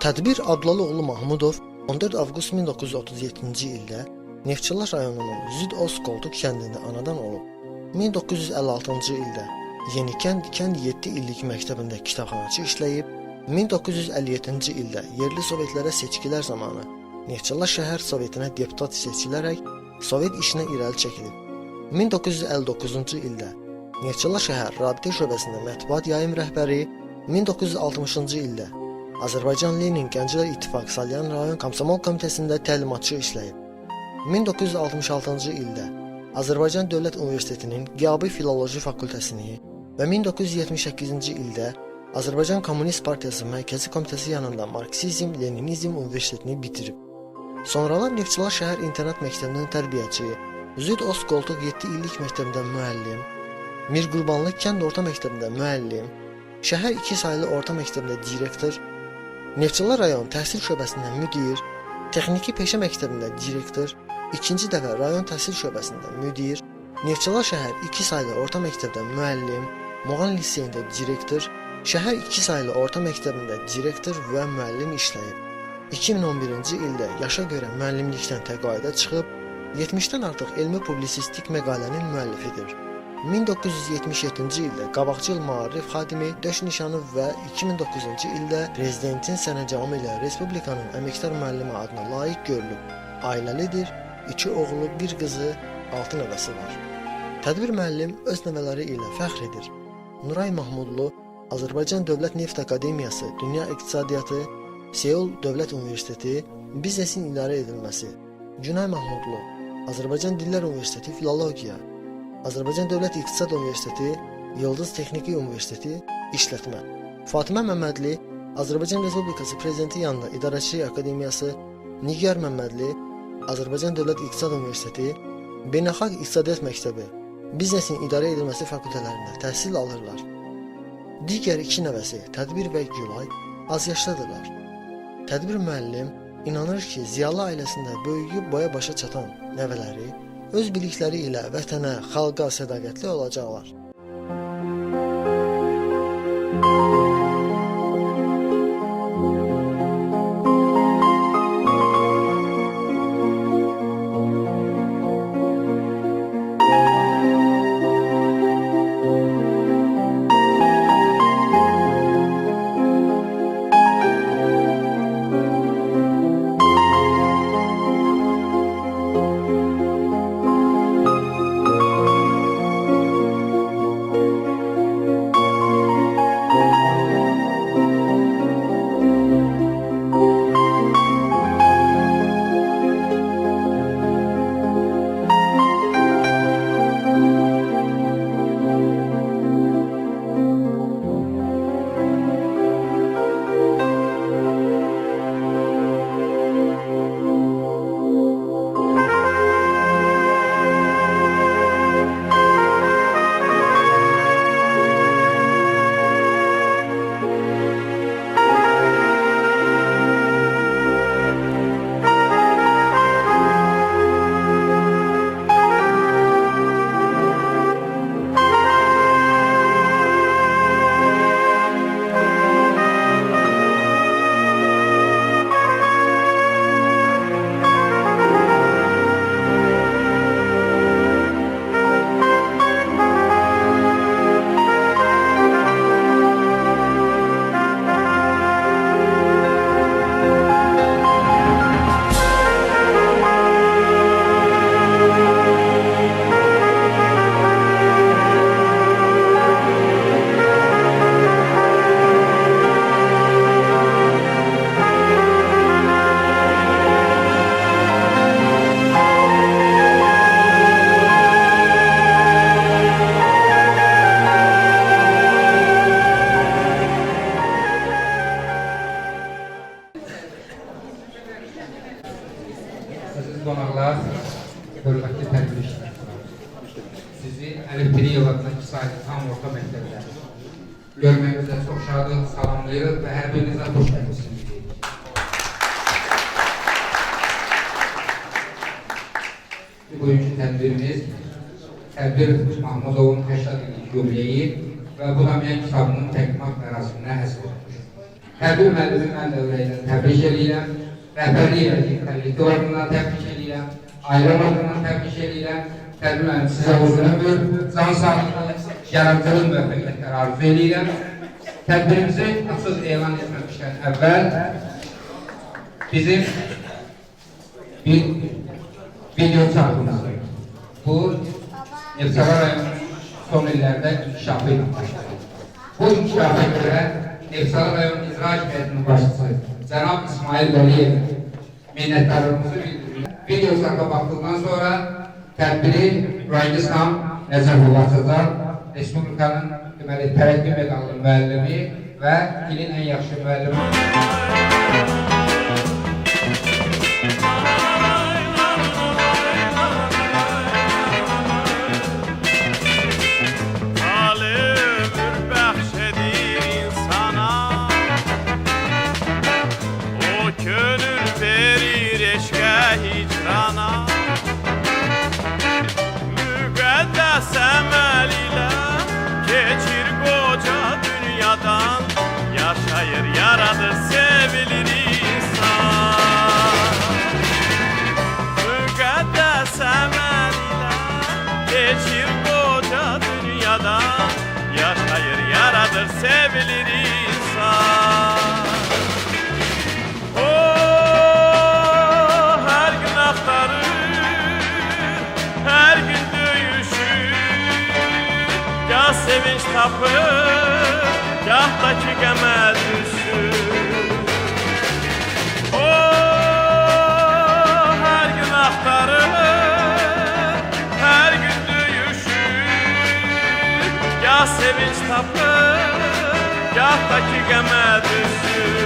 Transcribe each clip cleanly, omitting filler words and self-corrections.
Tədbir Abdullalıoğlu Mahmudov 14 avqust 1937-ci ildə Neftçilər rayonunun Züd-Os Qoltuq kəndində anadan olub. 1956-cı ildə Yenikənd 7 illik məktəbində kitabxanaçı işləyib. 1957-ci ildə yerli sovetlərə seçkilər zamanı Neftçilər şəhər sovetinə deputat seçilərək sovet işinə irəli çəkilib. 1959-cu ildə Neftçilər şəhər rabitə şöbəsində mətbuat yayım rəhbəri, 1960-cı ildə Azərbaycan Lenin Gənclər İttifaqı Salyan rayon Komsomol komitəsində təlimatçı işləyib. 1966-cı ildə Azərbaycan Dövlət Universitetinin Qiyabi Filoloji Fakültəsini və 1978-ci ildə Azərbaycan Kommunist Partiyası Mərkəzi Komitəsi yanında Marksizm-Leninizm Universitetini bitirib. Sonralar Neftçilər şəhər internat məktəbinin tərbiyəçi, Züd-Os Qoltuq 7 illik məktəbində müəllim, Mir Qurbanlı kənd orta məktəbində müəllim, şəhər 2 saylı orta məktəbində direktor, Neftçilər rayon təhsil şöbəsində müdir, texniki peşə məktəbində direktor, 2-ci dəfə rayon təhsil şöbəsində müdir, Neftçilər şəhər 2 saylı orta məktəbdə müəllim, Moğan liseyində direktor, şəhər 2 saylı orta məktəbində direktor və müəllim işləyib. 2011-ci ildə yaşa görə müəllimlikdən təqaüdə çıxıb, 70-dən artıq elmi publisistik məqalənin müəllifidir. 1977-ci ildə qabaqcıl maarif xadimi döş nişanı və 2009-cu ildə prezidentin sərəncamı ilə Respublikanın əməkdar müəllimi adına layiq görülüb. Ailəlidir, 2 oğlu, 1 qızı, 6 nəvəsi var. Tədbir müəllim öz nəvələri ilə fəxr edir. Nuray Mahmudlu, Azərbaycan Dövlət Neft Akademiyası, Dünya İqtisadiyyatı, Seul Dövlət Universiteti, Biznesin İdarə Edilməsi, Günay Mahmudlu, Azərbaycan Dillər Universiteti, Filologiya, Azərbaycan Dövlət İqtisad Universiteti, Yıldız Texniki Universiteti, İşlətmə. Fatimə Məmmədli, Azərbaycan Respublikası Prezidenti yanında İdarəçilik Akademiyası, Nigar Məmmədli, Azərbaycan Dövlət İqtisad Universiteti, Beynəlxalq İqtisadiyyat Məktəbi, Biznesin İdarə Edilməsi fakültələrində təhsil alırlar. Digər 2 nəvəsi Tədbir və Gülay az yaşlıdırlar. Tədbir müəllim inanır ki, ziyalı ailəsində böyüyüb boya başa çatan nəvələri öz bilikləri ilə vətənə, xalqa sədaqətli olacaqlar. Qonaqlar, hörmətli tədbir iştirakçılar, sizi Əlifbiri yıllarında 2 saylı tam orta məktəbdə görməyimizdə çox şadıq, salamlayırıq və hər birinizə xoş gəlmişsiniz deyirik. Bugünkü tədbirimiz Tədbir Mahmudovun 80 illik yubileyi və Bulamiya kitabının təqdimat mərasiminə həsr olunmuş. Tədbir müəllimi mən də ürəkdən təbrik edirəm. Rəhbərlik edəcək təbrik ordundan təbrik edirəm. Ayrım ordundan təbrik edirəm. Tədbir müəllimi sizə uzun ömür, can sağlığı, yaradıcılıq müvəffəqiyyətləri arzu edirəm. Tədbirimizi açıq elan etməmişdən əvvəl bizim bir video çarpımız. Bu, Neftçala rayonunun son illərdə inkişafı ilə başlayır. Bu inkişafa görə Neftçala rayon İcra Hakimiyyətinin başçısı Cənab İsmail Vəliyev minnətdarlığımızı bildiririk. Video çarpa baxdıqdan sonra tədbiri Rayisam Nəcəfov açacaq. Respublikanın tərəqqi medallı müəllimi və ilin ən yaxşı müəllimi. Əməl ilə keçir qoca dünyadan, yaşayır, yaradır, sevilir insan. Müqəddəs əməl ilə keçir qoca dünyadan, yaşayır, yaradır, sevilir insan. Hər gün axtarır, hər gün gah sevinç tapır, gah da ki qəmə düşür. Hər gün axtarır, hər gün döyüşür, gah sevinç tapır, gah da ki qəmə düşür.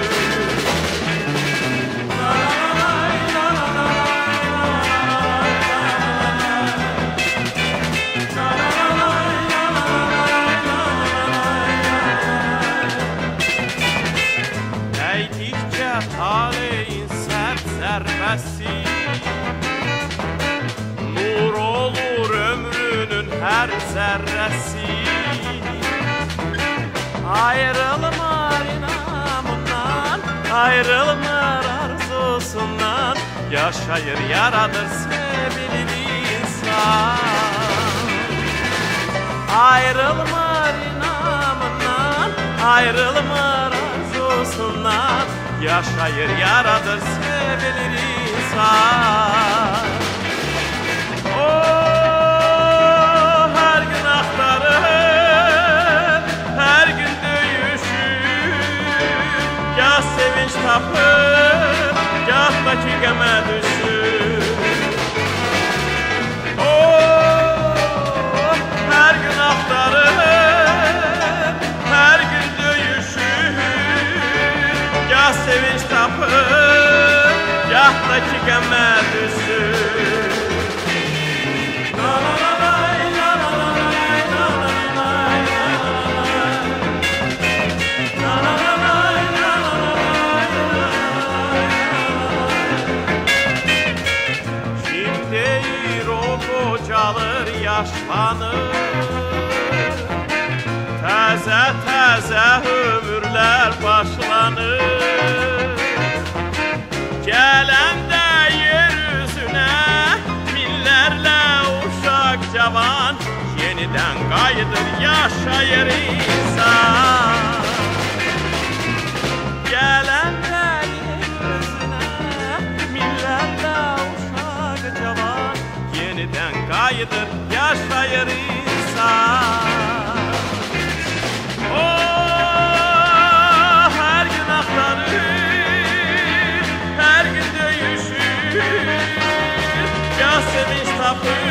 Taleyin sərt zərbəsi nur olur ömrünün hər zərrəsi. Ayrılmar inamından, ayrılmar arzusundan, yaşayır, yaradır, sevilir insan. Ayrılmar inamından, ayrılmar arzusundan, yaşayır, yaradır, sevilir insan. Hər gün axtarır, hər gün döyüşür, gah sevinç tapır, gah da ki qəmə düşür. Hər gün axtarır, hər gün döyüşür, gah sevinç tapır, gah da ki qəmə düşür. Kim deyir o qocalır, yaşlanır, təzə-təzə ömürlər başlanır. Gələndə yer üzünə minlərlə uşaq cavan, yenidən qayıdır, yaşayır insan. Gələndə yer üzünə minlərlə uşaq cavan, yenidən qayıdır, yaşayır insan. Hər gün axtarır, hər gün döyüşür, gah sevinç tapır,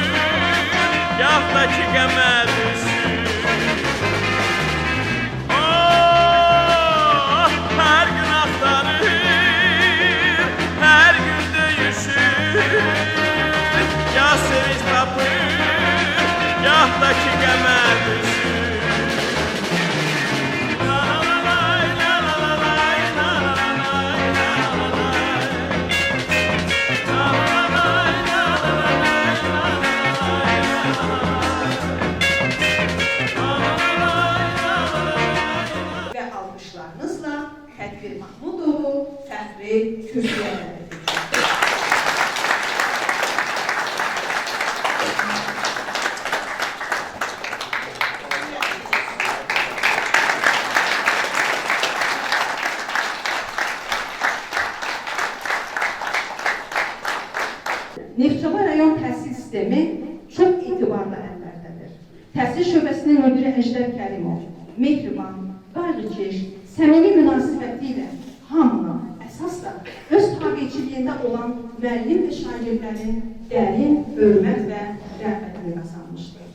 gah da ki qəmə düşür. Hər gün axtarır, hər gün döyüşür, gah sevinç tapır, gah da ki qəmə düşür. Ve alkışlarınızla tedbir Təhsil şöbəsinin müdiri Əjdər Kərimov, mehriban, qayğıkeş, səmimi münasibəti ilə hamına, əsas da öz tabiçiliyində olan müəllim və şagirdlərin dərin hörmət və rəğbətini qazanmışdır.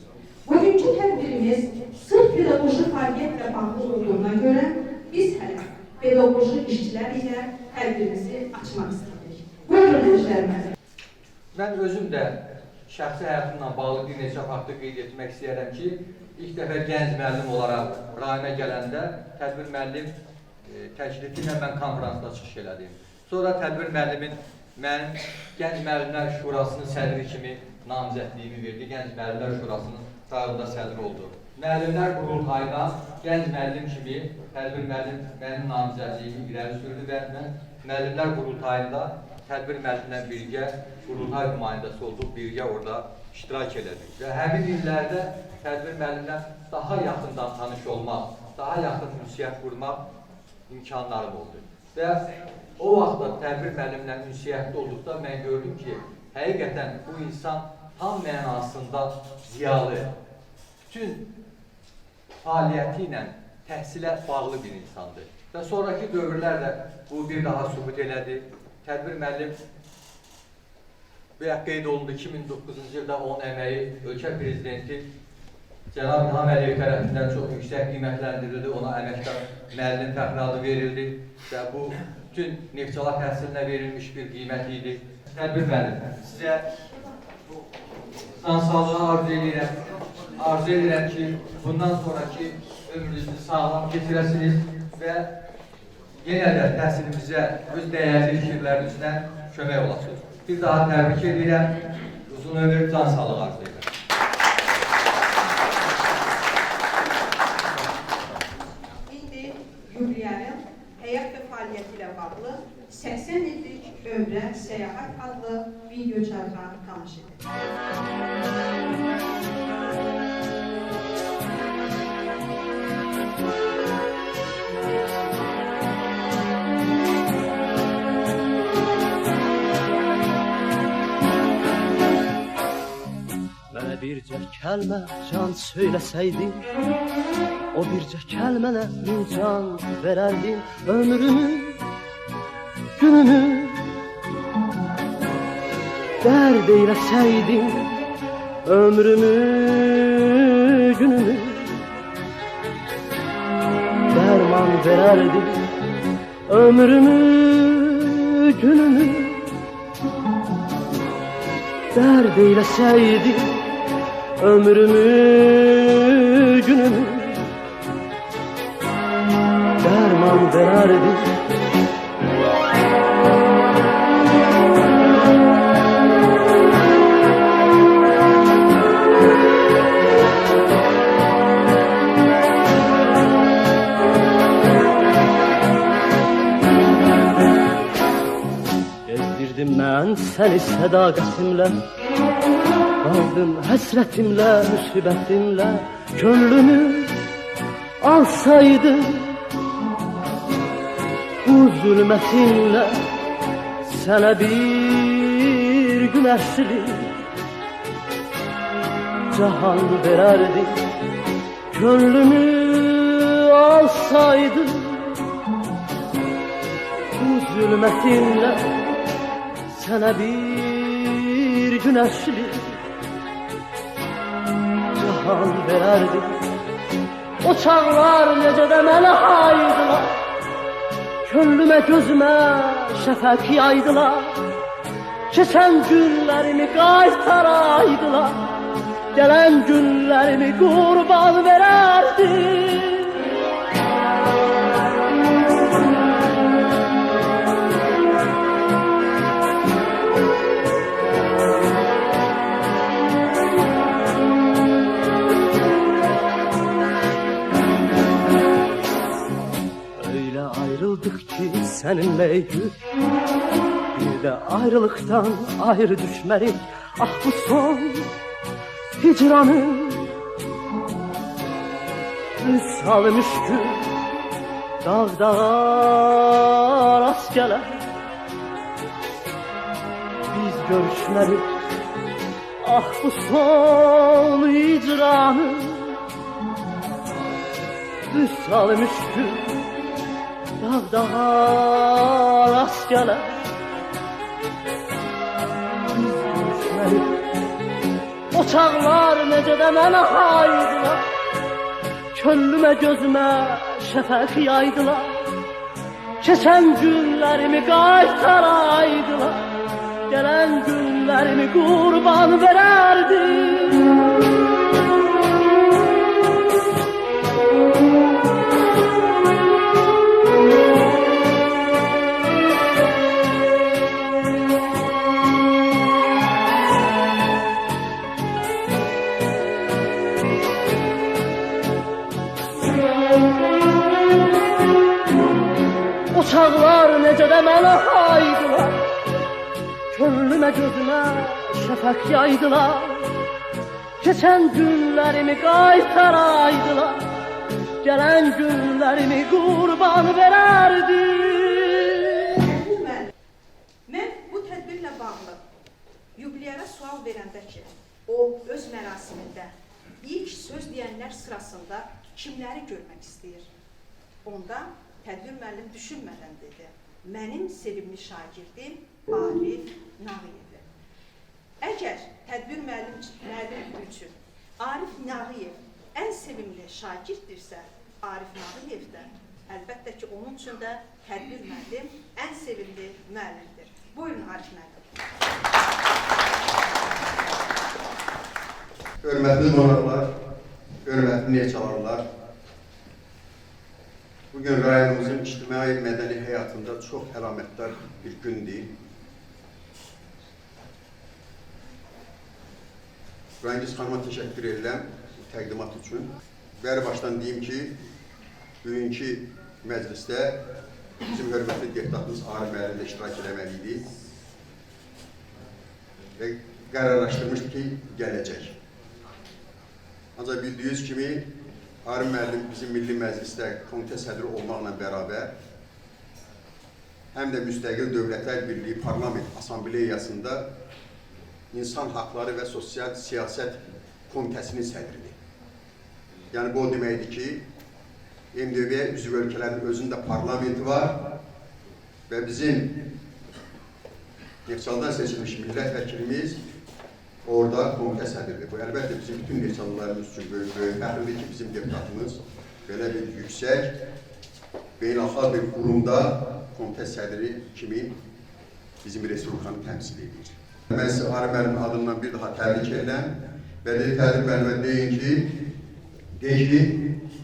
Bugünkü tədbirimiz sırf pedaqoji fəaliyyətlə bağlı olduğuna görə biz hələ pedaqoji işçilər ilə tədbirimizi açmaq istədik. Buyurun Əjdər müəllim. Mən özüm də şəxsi həyatımla bağlı bir neçə faktı qeyd etmək istəyərəm ki, ilk dəfə gənc müəllim olaraq rayona gələndə tədbir müəllim təklifi ilə mən konferansda çıxış elədim. Sonra tədbir müəllimin mənim Gənc Müəllimlər Şurasının sədri kimi namizədliyimi verdi. Gənc Müəllimlər Şurasının sağında sədri oldu. Müəllimlər qurultayına gənc müəllim kimi tədbir müəllim mənim namizədliyimi irəli sürdü və mən müəllimlər qurultayında tədbir müəllimlə birgə qurultay nümayəndəsi olduq, birgə orada iştirak elədik. Və həmin illərdə tədbir müəllimlə daha yaxından tanış olmaq, daha yaxın ünsiyyət qurmaq imkanlarım oldu. Və o vaxtda tədbir müəllimlə ünsiyyətli olduqda mən gördüm ki, həqiqətən bu insan tam mənasında ziyalı, bütün fəaliyyəti ilə təhsilə bağlı bir insandır. Və sonraki dövrlərdə bu bir daha sübut elədi. Tədbir müəllim və qeyd olundu 2009-cu ildə onun əməyi ölkə prezidenti Cənab İlham Əliyev tərəfindən çox yüksək qiymətləndirildi, ona əməkdar müəllim fəxri adı verildi və bu bütün Neftçala təhsilinə verilmiş bir qiymət idi. Tədbir müəllim, sizə can sağlığı arzu edirəm ki, bundan sonraki ömrünüzü sağlam keçirəsiniz və yenə də təhsilimizə öz dəyərli fikirlərinizlə kömək olasınız. Bir daha təbrik edirəm, uzun ömür, can sağlığı arzu edirəm. İndi Yuliyanın həyat və fəaliyyəti ilə bağlı 80 illik ömrə səyahət adlı video çarxına tamaşa edir. Mənə bircə kəlmə can söyləsəydin, o bircə kəlmənə min can verərdin. Ömrümü, günümü dərd eyləsəydin, ömrümü, günümü dərman verərdin. Ömrümü, günümü dərd eyləsəydin, ömrümü, günümü dərman verərdin. Gezdirdim mən səni sədaqətimlə, qaldım həsrətimlə, müsibətimlə. Könlümü alsaydı bu zülmətinlə, sənə bir günəşlik cahan verərdim. Könlümü alsaydı bu zülmətinlə, sənə bir günəşlik cahan verərdim. O çağlar necə də mənə haydılar, könlümə gözümə şəfəq yaydılar. Keçən günlərimi qaytaraydılar, gələn günlərimi qurban verərdim. Ayrıldık ki seninle gül, bir de ayrılıktan ayrı düşmelik. Ah bu son hicranın salmış gül, dağdağa rast gelir. Biz görüşmelik, ah bu son icranı Vüsal müşkül dağda rast gələr O çağlar necə də mənə haydılar Könlümə gözümə şəfəq yaydılar Keçən günlərimi qaytaraydılar Gələn günlərimi qurban verərdim O çağlar necə də mənə haydılar Könlümə gözümə şəfəq yaydılar Keçən günlərimi qaytaraydılar Gələn günlərimi qurban verərdim Mən bu tədbirlə bağlı yubileyərə sual verəndə ki, o öz mərasimində ilk söz deyənlər sırasında kimləri görmək istəyir? Onda tədbir müəllim düşünmədən dedi, mənim sevimli şagirdim Arif Nağıyev. Əgər tədbir müəllim üçün Arif Nağıyev ən sevimli şagirddirsə, Arif Nağıyev də əlbəttə ki, onun üçün də tədbir müəllim ən sevimli müəllimdir. Buyurun Arif müəllim. Hörmətli qonaqlar, hörmətli neçalarlar, bugün rayonumuzun ictimai mədəni həyatında çox əlamətdar bir gündür. Rəngiz xanıma təşəkkür edirəm təqdimat üçün. Bəri başdan deyim ki, bugünkü məclisdə bizim hörmətli deputatımız Arif müəllim də iştirak eləməliydi və qərarlaşdırmışdı ki, gələcək. Ancaq bildiyiniz kimi, Arif müəllim bizim Milli Məclisdə komitə sədri olmaqla bərabər həm də Müstəqil Dövlətlər Birliyi Parlament Assambleyasında İnsan Haqları və Sosial Siyasət Komitəsinin sədridir. Yəni, bu o deməkdir ki, MDB üzv ölkələrin özündə parlamenti var və bizim Neftçalıdan seçilmiş millət vəkilimiz orada komitə sədridir. Bu, əlbəttə, bizim bütün neftçalılarımız üçün böyük fəxridir ki, bizim deputatımız belə bir yüksək, beynəlxalq bir qurumda komitə sədri kimi bizim respublikanı təmsil edir. Mən sizə Arif müəllimin adından bir daha təbrik edirəm və tədbir müəllimə deyin ki,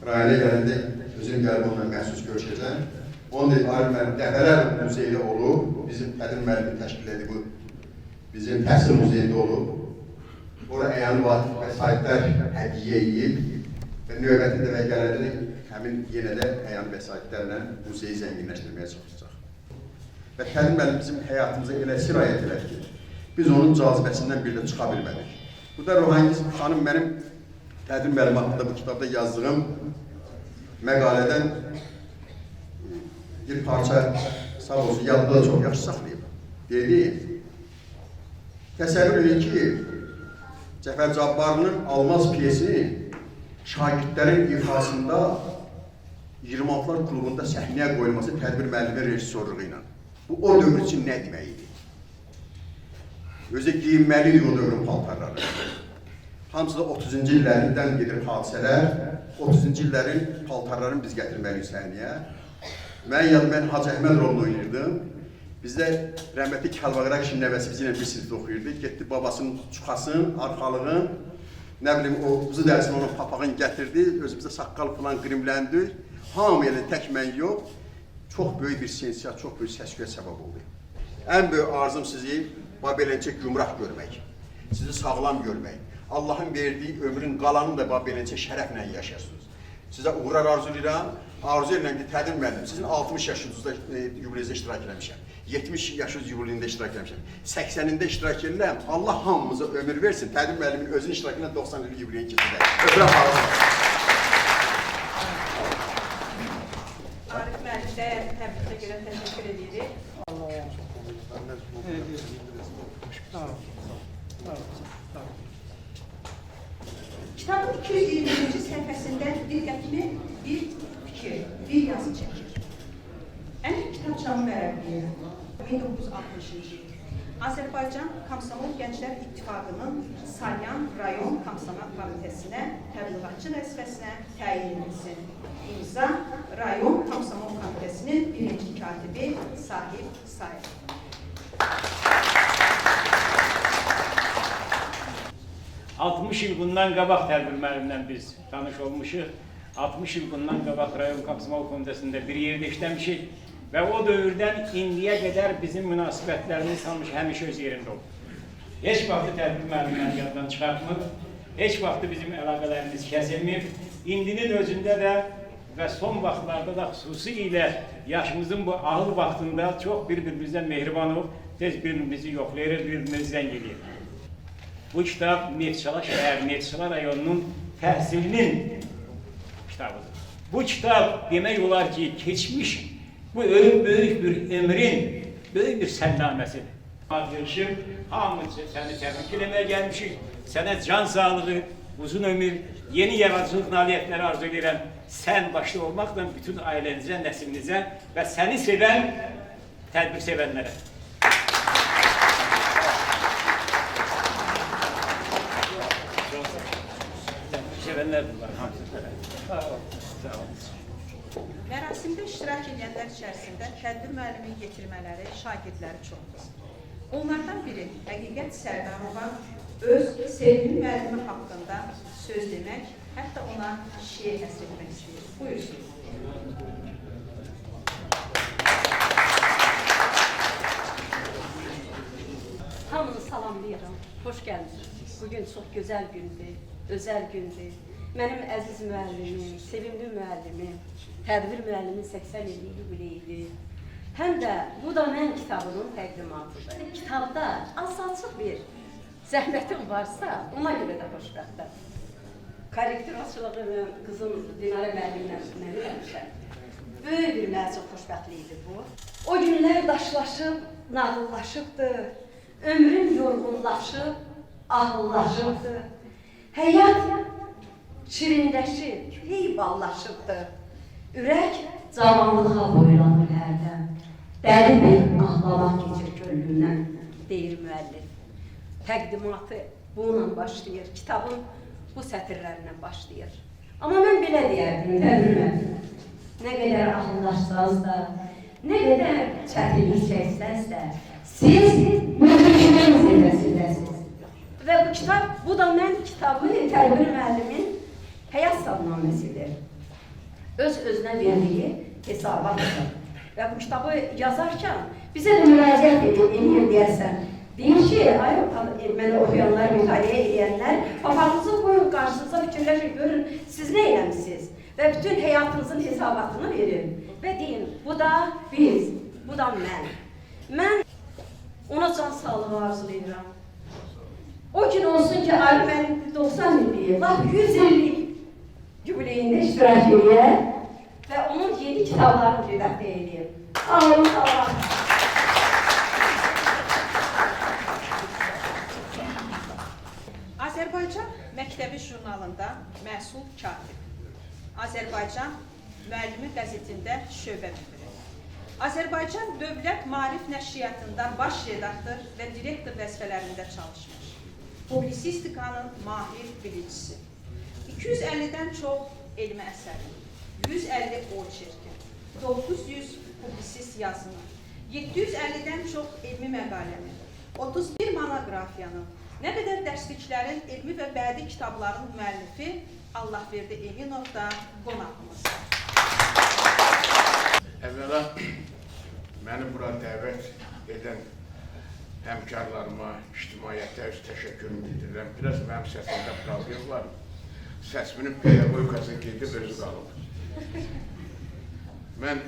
rayona gələndə özüm gəlib onunla məxsus görüşəcəm. Onu deyil, Arif müəllim dəfələr muzeydə olub, bizim tədbir müəllimin təşkil edib, bizim təhsil muzeyində olub. Ora əyani vəsaitlər hədiyyə edib və növbətində və gələndə həmin yenə də əyani vəsaitlərlə muzeyi zənginləşdirməyə çalışacaq. Və tədbir müəllim bizim həyatımıza elə sirayət elədi ki, biz onun cazibəsindən bir də çıxa bilmədik. Burada Ruhangiz xanım mənim tədbir müəllim haqqında bu kitabda yazdığım məqalədən bir parça sağ olsun, yadda da çox yaxşı saxlayıb. Dedi, təsəvvür edin ki, Cəfər Cabbarlının Almaz piyesini şagirdlərin ifasında 26'lar klubunda səhnəyə qoyulması tədbir müəllimi rejissorluğu ilə. Bu, o dövr üçün nə demək idi? Özü giyinməlidir o dövrün paltarları. Hamısı da 30-cu illərindən gedir hadisələr, 30-cu illərin paltarlarını biz gətirməliyik səhnəyə. Mən Hacı Əhməd rolunu oynayırdım. Bizdə rəhmətli Kəlbağıra kişinin nəvəsi bizimlə bir sinifdə oxuyurdu. Getdi babasının çuxasını, arxalığın, nə bilim o quzu dərisini onun papağını gətirdi, özümüzdə saqqal falan qrimləndi. Hamı elə tək mən yox, çox böyük bir sensiyat, çox böyük səs-küyə səbəb oldu. Ən böyük arzum sizi Babelencə gümrah görmək, sizi sağlam görmək. Allahın verdiği ömrün qalanını da Babelencə şərəflə yaşasınız. Sizə uğrar arzu edirəm. Arzu edirəm ki, Tədir müəllim, sizin 60 yaşınızda yubileyizdə iştirak eləmişəm. 70 yaşınız yubileyində iştirak eləmişəm. 80'ində iştirak edirəm. Allah hamımıza ömür versin. Tədir müəllimin özünün iştirakıyla 90 il yubileyin keçirək. Ömrə bağlı. Arif müəllim də təbrikə görə təşəkkür edirik. Sağ ol. Kitabın 220-ci səhifəsində diqqətimi bir fikir, bir yazı çəkir. Əmir Kitabçanın mərəbbliyi 1960-cı il. Azərbaycan Komsomol Gənclər İttifaqının Salyan Rayon Komsomol Komitəsinə təbliğatçı vəzifəsinə təyin edilsin. İmza Rayon Komsomol Komitəsinin birinci katibi Sahib Sayev. ...60 il bundan qabaq tədbir müəllimlə biz tanış olmuşuq. 60 il bundan qabaq Rayon Komsomol Komitəsində bir yerdə işləmişik və o dövrdən indiyə qədər bizim münasibətlərimiz həmişə öz yerində oldu. Heç vaxtı tədbir müəllimləri yaddan çıxartmır, heç vaxtı bizim əlaqələrimiz kəsilmir. İndinin özündə də və son vaxtlarda da xüsusilə yaşımızın bu ağır vaxtında çox bir-birimizdən mehriban olub, tez bir-birimizi yoxlayır, bir-birimizdən gelir. Bu kitab Neftçala şəhər, Neftçala rayonunun təhsilinin kitabıdır. Bu kitab demək olar ki, keçmiş bu böyük bir ömrün, böyük bir sənnaməsidir. Arkadaşım, hamımız səni təbrik eləməyə gəlmişik. Sənə can sağlığı, uzun ömür, yeni yaradıcılıq nailiyyətləri arzu edirəm. Sən başda olmaqla bütün ailənizə, nəslinizə və səni sevən, tədbir sevənlərə. Sevənlər bunlar, hamısına. Sağ olun. Mərasimdə iştirak edənlər içərisində tədbir müəllimin yetirmələri, şagirdləri çoxdur. Onlardan biri Həqiqət Sərdarova öz sevgili müəllimi haqqında söz demək, hətta ona şiir həsr etmək istəyir. Buyursun. Hamını salamlayıram. Hoş gəldiniz. Bugün çox gözəl gündür, özəl gündür. Mənim əziz müəllimim, sevimli müəllimim, tədbir müəllimin 80 illik yubileyidir. Həm də bu da mən kitabının təqdimatıdır. Kitabda azacıq bir zəhmətim varsa, ona görə də xoşbəxtəm. Korrektorçılığı qızım Dinara müəllimlə mən eləmişəm. Böyük bir məzun xoşbəxtliyidir bu. O günlər daşlaşıb, nağıllaşıbdır. Ömrüm yorğunlaşıb, ağıllaşıbdır. Həyat şirinləşib, heyballaşıbdır. Ürək cavanlığa boylanır hərdən. Dəri bir ağlamaq keçir könlündən, deyir müəllif. Təqdimatı bununla başlayır, kitabın bu sətirlərlə başlayır. Amma mən belə deyərdim, tədbir müəllim. Nə qədər ağıllaşsanız da, nə qədər çətinlik çəksəz də, siz müdrikinin zirvəsindəsiniz. Və bu kitab, bu da mən kitabı tədbir müəllimin həyat savnaməsidir. Öz-özünə verdiyi hesabatıdır. Və bu kitabı yazarkən bizə də müraciət edir deyərsən. Deyir ki, mənə oxuyanlar, mütaliə edənlər, papağınızı qoyun qarşınıza, fikirləşin, görün, siz nə eləmişsiniz? Və bütün həyatınızın hesabatını verin. Və deyin, bu da biz, bu da mən. Mən ona can sağlığı arzulayıram. O gün olsun ki, mənim 90 illiyi, laf 100 illik yubileyində iştirak edir və onun yeni kitablarını redakte edir. Ağırım sağlam. Azərbaycan Məktəbi jurnalında məsul katib. Azərbaycan müəllimi qəzetində şöbə müdiri. Azərbaycan Dövlət Maarif Nəşriyyatında baş redaktor və direktor vəzifələrində çalışmış. Publisistikanın mahir bilicisi. 250-dən çox elmi əsəri, 150 oçerki, 900 publisist yazını, 750-dən çox elmi məqaləni, 31 monoqrafiyanın, nə qədər dərsliklərin, elmi və bədii kitabların müəllifi Allahverdi Eminov da qonağımız. Əvvəla, məni bura dəvət edən həmkarlarıma, ictimaiyyətə öz təşəkkürümü bildirirəm. Biraz mənim səsimdə problem var. Səsimin pedagogikası gedib özü qalıb. Mən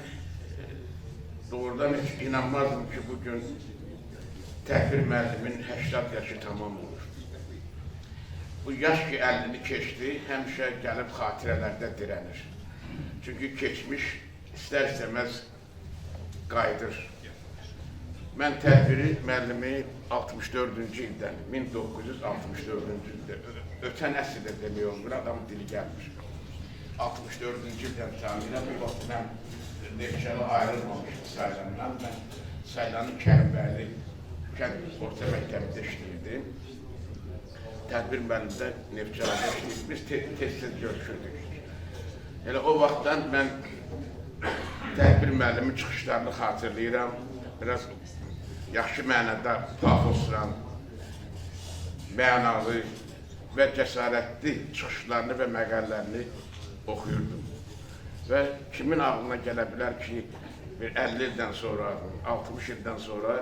doğrudan heç inanmazdım ki, bugün təhvil müəllimin 80 yaşı tamam olur. Bu yaş ki 50'ni keçdi, həmişə gəlib xatirələrdə dirənir. Çünki keçmiş istər-istəməz qayıdır. Mən təhvili müəllimi 64-cü ildən, 1964-cü ildə ötən əsrdə demək olmur, adam dili gəlmir. 64-cü ildən təxminən bu vaxt mən Neftçala ayrılmamışdım Saylandan. Mən Saylanın Kərbəli kənd orta məktəbində işləyirdim. Tədbir müəllimdə Neftçalada işləyirdik. Biz tez-tez görüşürdük. Elə o vaxtdan mən tədbir müəllimin çıxışlarını xatırlayıram. Biraz yaxşı mənada pafosla, mənalı və cəsarətli çıxışlarını və məqəllərini oxuyurdum. Və kimin ağlına gələ bilər ki, 50 ildən sonra, 60 ildən sonra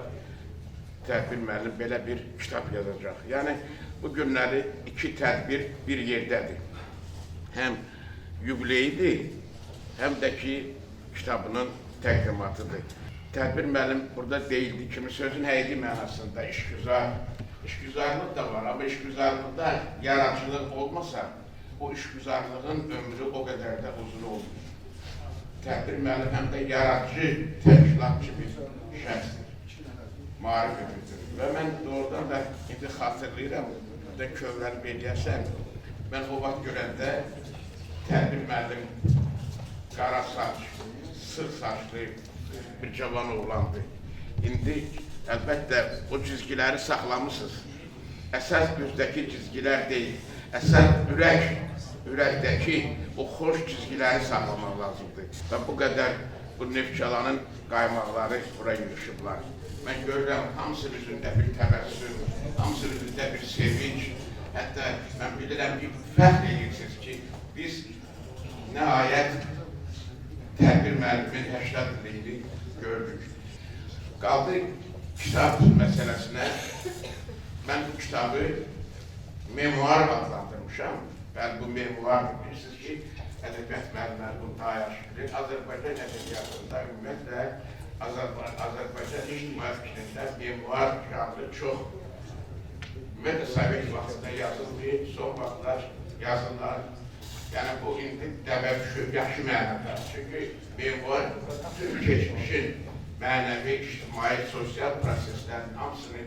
tədbir müəllim belə bir kitab yazacaq. Yəni, bu günləri iki tədbir bir yerdədir. Həm yubileyidir, həm də ki, kitabının təqdimatıdır. Tədbir müəllim burada deyildi kimi sözün həqiqi mənasında işgüzarlıq da var, amma işgüzarlıqda yaradıcılıq olmasa, o işgüzarlığın ömrü o qədər də uzun olmuyor. Tədbir müəllim həm də yaradıcı, təşkilatçı bir şəxsdir, maarif edir. Və mən doğrudan da indi xatırlayıram, burada kövrəlib eləyəsən, mən o vaxt görəndə tədbir müəllim qara saç, sır saçlı bir cavan oğlandı. İndi əlbəttə o cizgiləri saxlamışsınız. Əsas üzdəki cizgilər deyil, əsas ürəkdəki o xoş cizgiləri saxlamaq lazımdır. Və bu qədər bu Neftçalanın qaymaqları bura yığışıblar. Mən görürəm, hamısının üzündə bir təbəssüm, hamısının üzündə bir sevinç. Hətta mən bilirəm ki, fəxr edirsiniz ki, biz nəhayət tədbir müəllimin 80 illiyini gördük. Qaldı kitab məsələsinə, mən bu kitabı memuar adlandırmışam. Ben bu memuar bilirsiniz ki, ədəbiyyat müəllimləri bunu daha yaxşı bilir. Azərbaycan ədəbiyyatında ümumiyyətlə Azərbaycan ictimai fikrində memuar janrı çox ümumiyyətlə Sovet vaxtında yazıldı, son vaxtlar yazılar. Yəni bu indi dəbə düşüb yaxşı mənada. Çünki memuar bütün keçmişin mənəvi, ictimai, sosial proseslərin hamısını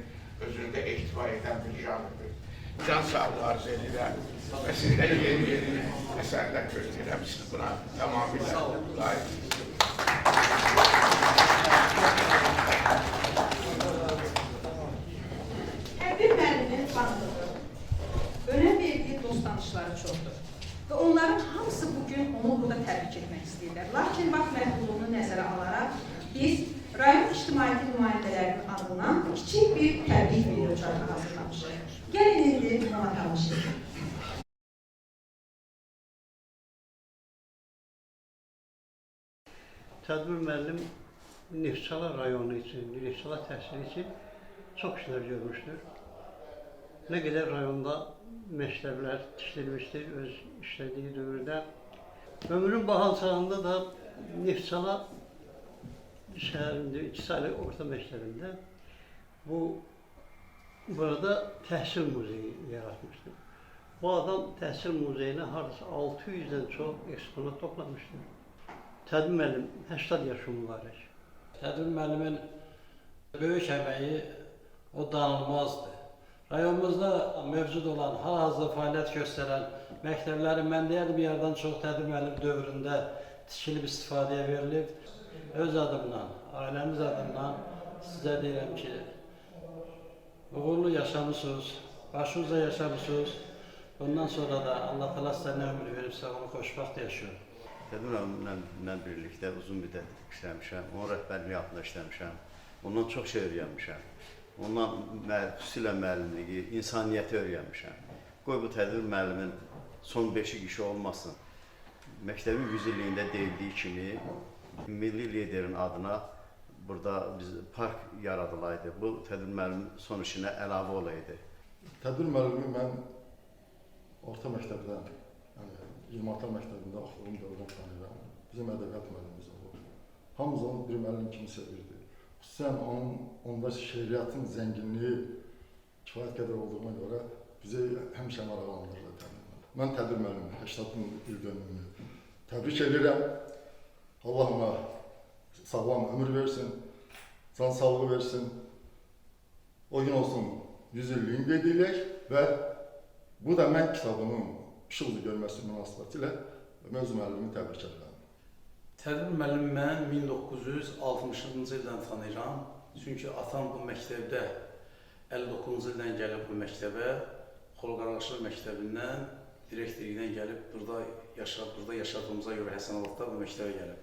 özündə ehtiva edən bir janrdır. Can sağlığı arz edirəm və sizdən yeni əsərlər gözləyirəm. Siz buna tamamilə layiqsiniz. Tədbir müəllimin varlığı, önəm verdiyi dost tanışları çoxdur və onların hamısı bugün onu burada təbrik etmək istəyirlər. Lakin vaxt məhdudluğunu nəzərə alaraq biz rayon ictimaiyyəti nümayəndələrinin adından kiçik bir təbrik video çarxı hazırlamışıq. Gəlin indi ona tanışıq. Tədbir müəllim Neftçala rayonu üçün, Neftçala təhsili üçün çox işlər görmüşdür. Nə qədər rayonda məktəblər tikilmişdir öz işlədiyi dövrdə. Ömrün bahal çağında da Neftçala şəhərində, 2 saylı orta məktəbində burada təhsil muzeyi yaratmışdır. Bu adam təhsil muzeyinə hardasa 600-dən çox eksponat toplamışdır. Tədbir müəllim 80 yaşım var. Tədbir müəllimin böyük əməyi o danılmazdır. Rayonumuzda mövcud olan, hal-hazırda fəaliyyət göstərən məktəblərin mən deyərdim yerdən çox tədbir müəllim dövründə tikilib istifadəyə verilib. Öz adımdan, ailəmiz adımdan sizə deyirəm ki, uğurlu yaşamısınız, başınızda yaşamısınız. Bundan sonra da Allah təala sizə nə ömür veribsə, onu xoşbəxt yaşayın. Tədbir müəllimlə birlikdə uzun müddət işləmişəm, onun rəhbərliyi altında işləmişəm. Ondan çox şey öyrənmişəm. Ondan xüsusilə müəllimliyi, insaniyyəti öyrənmişəm. Qoy bu tədbir müəllimin son beşik işi olmasın. Məktəbin 100 illiyində deyildiyi kimi, milli liderin adına burada biz park yaradılaydı. Bu tədbir müəllimin son işinə əlavə olaydı. Tədbir müəllimi mən orta məktəbdən, yəni 26 məktəbində oxuduğum dövrdən tanıyıram. Bizim ədəbiyyat müəllimimiz olub. Hamımız onu bir müəllim kimi sevirdi. Xüsusən onda şeiriyyatın zənginliyi kifayət qədər olduğuna görə bizi həmişə maraqlandırdı. Mən tədbir müəllimi, 80 il dönümünü təbrik edirəm. Allah ona sağlam ömür versin, can sağlığı versin. O gün olsun 100 illiyini qeyd edək və Bu da mən kitabımın işıq üzü görməsi münasibətilə mövzu müəllimi təbrik edirəm. Tədbir müəllimi mən 1960-cı ildən tanıyıram. Çünki atam bu məktəbdə 59-cu ildən gəlib bu məktəbə, Xolqaraşlı məktəbindən direktorluqdan gəlib burada yaşadığımıza görə Həsənabadda bu məktəbə gəlib.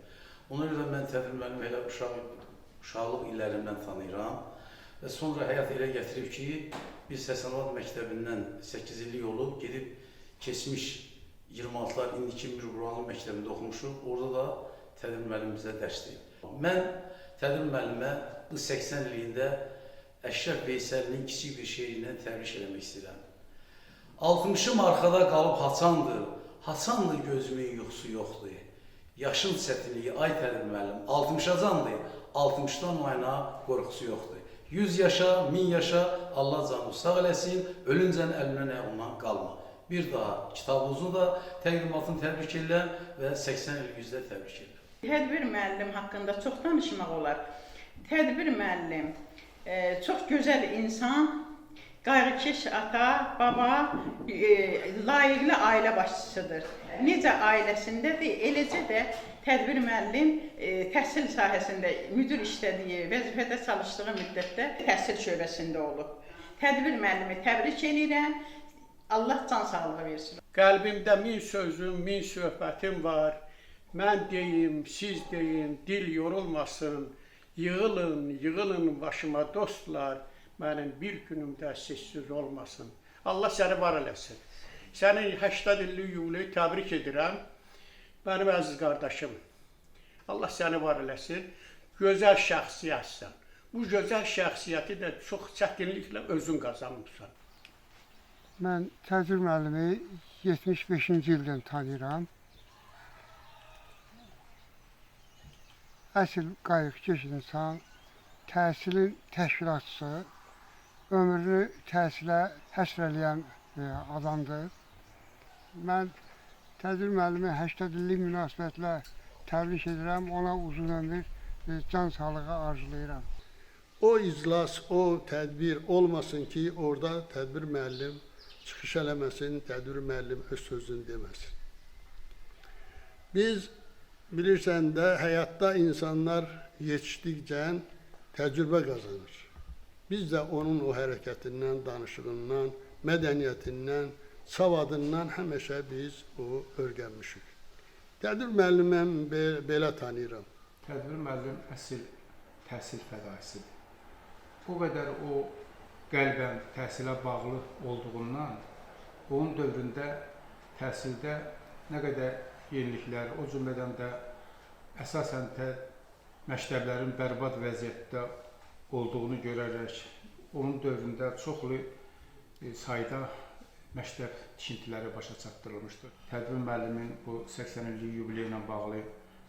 Ona görə mən tədbir müəllimi elə uşaqlıq illərimdən tanıyıram və sonra həyat elə gətirib ki, biz Həsənabad məktəbindən 8 illik olub gedib keçmiş 26'lar indiki Mirquranlı məktəbində oxumuşuq. Orada da tədbir müəllimi bizə dərs deyib. Mən tədbir müəllimə bu 80 illiyində Əşrəf Veysəlinin kiçik bir şeirinə təbrik eləmək istəyirəm. 60'ım arkada qalıb haçandır gözümün yuxusu yoxdur. Yaşın çətinliyi ay tədbir müəllim, 60'acandır, 60'dan oyna qorxusu yoxdur. 100 yaşa, 1000 yaşa, Allah canı sağ eləsin, ölüncən əlinə ondan qalma. Bir daha kitabınızı da təqdimatını təbrik edirəm və 80 il yüzdə təbrik edirəm. Tədbir müəllim haqqında çox danışmaq olar. Tədbir müəllim çox gözəl insan, qayğıkeş ata, baba, layiqli ailə başçısıdır. Necə ailəsindədir, eləcə də tədbir müəllim təhsil sahəsində müdür işlədiyi, vəzifədə çalışdığı müddətdə təhsil şöbəsində olub. Tədbir müəllimi təbrik edirəm. Allah can sağlığı versin. Qəlbimdə min sözüm, min söhbətim var. Mən deyim, siz deyin, dil yorulmasın. Yığılın başıma dostlar. Mənim bir günümdə sizsiz olmasın. Allah səni var eləsin. Sənin 80 illik yubileyi təbrik edirəm. Mənim əziz qardaşım. Allah səni var eləsin. Gözəl şəxsiyyətsən. Bu gözəl şəxsiyyəti də çox çətinliklə özün qazanmışsan. Mən tədbir müəllimi 75-ci ildən tanıyıram. Əsl qayğıkeş insan, təhsilin təşkilatçısı, ömrünü təhsilə həsr eləyən adamdır. Mən tədbir müəllimi 80 illik münasibətlə təbrik edirəm, ona uzun ömür, can sağlığı arzulayıram. O iclas, o tədbir olmasın ki, orada tədbir müəllim çıxış eləməsin, tədbir müəllim öz sözünü deməsin. Biz bilirsən də həyatda insanlar yetişdikcə təcrübə qazanır. Biz də onun o hərəkətindən, danışığından, mədəniyyətindən, savadından həmişə biz o öyrənmişik. Tədbir müəllimi mən belə tanıyıram. Tədbir müəllim əsl təhsil fədaisidir. O qədər o qəlbən təhsilə bağlı olduğundan, onun dövründə təhsildə nə qədər yeniliklər, o cümlədən də əsasən məktəblərin bərbad vəziyyətdə olduğunu görərək, onun dövründə çoxlu sayda məktəb tikintiləri başa çatdırılmışdır. Tədbir müəllimin bu 80 illik yubileyi ilə bağlı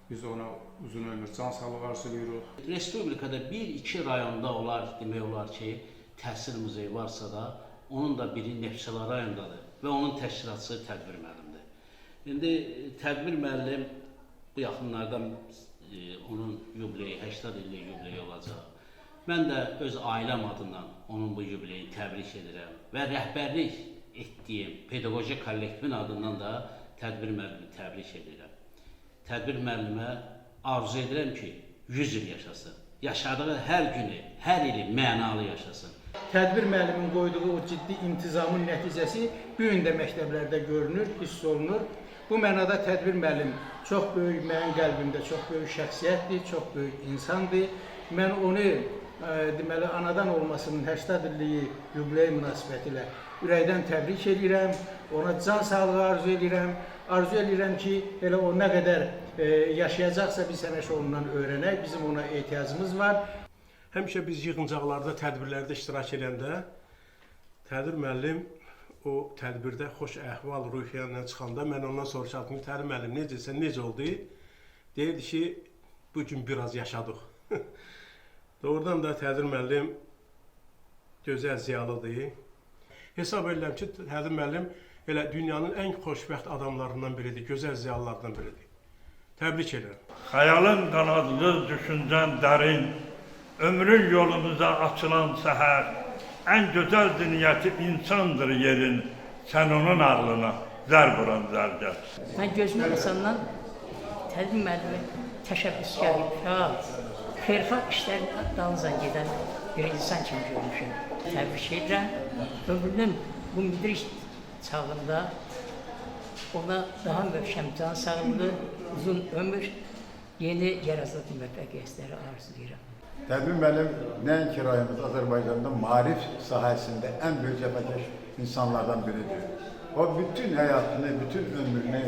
biz ona uzun ömür, can sağlığı arzulayırıq. Respublikada 1-2 rayonda olar, demək olar ki, təhsil muzeyi varsa da, onun da biri Neftçala rayondadır və onun təşkilatçısı tədbir müəllimdir. İndi tədbir müəllim bu yaxınlarda onun yubileyi, 80 illik yubileyi olacaq. Mən də öz ailəm adından onun bu yubileyini təbrik edirəm və rəhbərlik etdiyim pedaqoji kollektivin adından da tədbir müəllimi təbrik edirəm. Tədbir müəllimə arzu edirəm ki, 100 il yaşasın. Yaşadığı hər günü, hər ili mənalı yaşasın. Tədbir müəllimin qoyduğu o ciddi intizamın nəticəsi bu gün də məktəblərdə görünür, hiss olunur. Bu mənada tədbir müəllim çox böyük, mənim qəlbimdə çox böyük şəxsiyyətdir, çox böyük insandır. Mən onu deməli, anadan olmasının 80 illiyi yubiley münasibətilə ürəkdən təbrik edirəm, ona can sağlığı arzu edirəm. Arzu edirəm ki, elə o nə qədər yaşayacaqsa biz həmişə ondan öyrənək, bizim ona ehtiyacımız var. Həmişə biz yığıncaqlarda, tədbirlərdə iştirak edəndə tədbir müəllim o tədbirdə xoş əhval, ruhiyyə çıxanda mən ondan soruşardım ki, tədbir müəllim necəsə, necə oldu? Deyirdi ki, bugün biraz yaşadıq. Doğrudan da tədbir müəllim gözəl ziyalıdır. Hesab edirəm ki, tədbir müəllim elə dünyanın ən xoşbəxt adamlarından biridir, gözəl ziyalılardan biridir. Təbrik edirəm. Xəyalın qanadlı, düşüncən dərin, ömrün yolumuza açılan səhər, ən gözəl dünyəti insandır yerin. Sən onun ağlına zər vuran zərgər. Mən gözümü qasandan tədbir müəllimi təşəbbüskar, fəal, xeyirxah işlərin dalınca gedən bir insan kimi görmüşəm. Təbrik edirəm. Ömrünün bu müdrik çağında ona daha möhkəm can sağlığı, uzun ömür, yeni yarazat müvəffəqiyyətləri arzulayıram. Təbrik müəllim nəinki rayonumuz Azərbaycanda maarif sahəsində ən böyük cəbhəkəş insanlardan biridir. O bütün həyatını, bütün ömrünü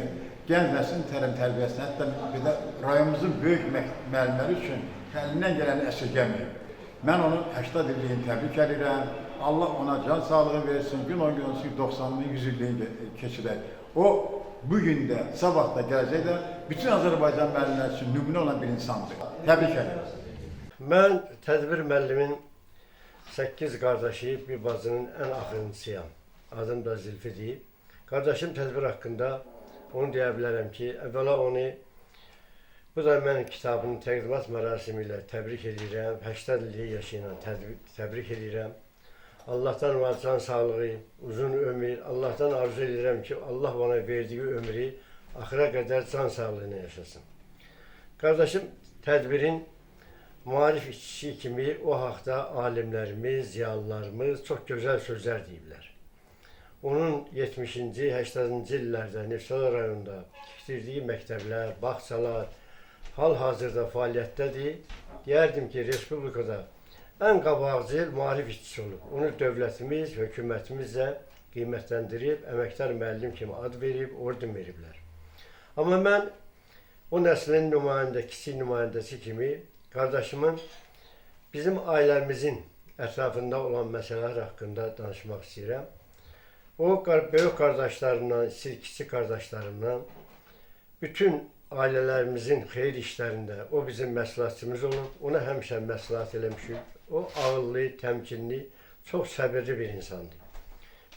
gənc nəslin tərbiyəsini, hətta bir də rayonumuzun böyük müəllimləri üçün əlindən gələni əsirgəməyib. Mən onun 80 illiyini təbrik edirəm. Allah ona can sağlığı versin, gün 10 gün olsun, 90'lı 100 illiyini keçirək. O, bugün də, sabah da, gələcəkdə bütün Azərbaycan müəllimləri üçün nümunə olan bir insandır. Təbrik edirəm. Mən tədbir müəllimin 8 qardaşı, bir bacının ən axırıncısıyam. Adım da Zülfidir. Qardaşım tədbir haqqında onu deyə bilərəm ki, əvvəla onu, bu da mən kitabının təqdimat mərasimi ilə təbrik edirəm. 80 illik yaşı ilə təbrik edirəm. Allahdan var can sağlığı, uzun ömür. Allahdan arzu edirəm ki, Allah bana verdiği ömrü axıra qədər can sağlığına yaşasın. Qardaşım tədbirin maarif işçisi kimi o haqda alimlərimiz, ziyalılarımız çox gözəl sözlər deyiblər. Onun 70-ci, 80-ci illərdə Neftçala rayonunda tikdirdiyi məktəblər, bağçalar hal-hazırda fəaliyyətdədir. Deyərdim ki, Respublikada ən qabaqcıl maarif işçisi olub. Onu dövlətimiz, hökumətimiz də qiymətləndirib, əməkdar müəllim kimi ad verib, orden veriblər. Amma mən o nəslin kiçik nümayəndəsi kimi qardaşımın bizim ailəmizin ətrafında olan məsələlər haqqında danışmaq istəyirəm. O, böyük qardaşlarımla, kiçik qardaşlarımla bütün ailələrimizin xeyir işlərində o bizim məsləhətçimiz olub, ona həmişə məsləhət eləmişik. O ağıllı, təmkinli, çox səbirli bir insandır.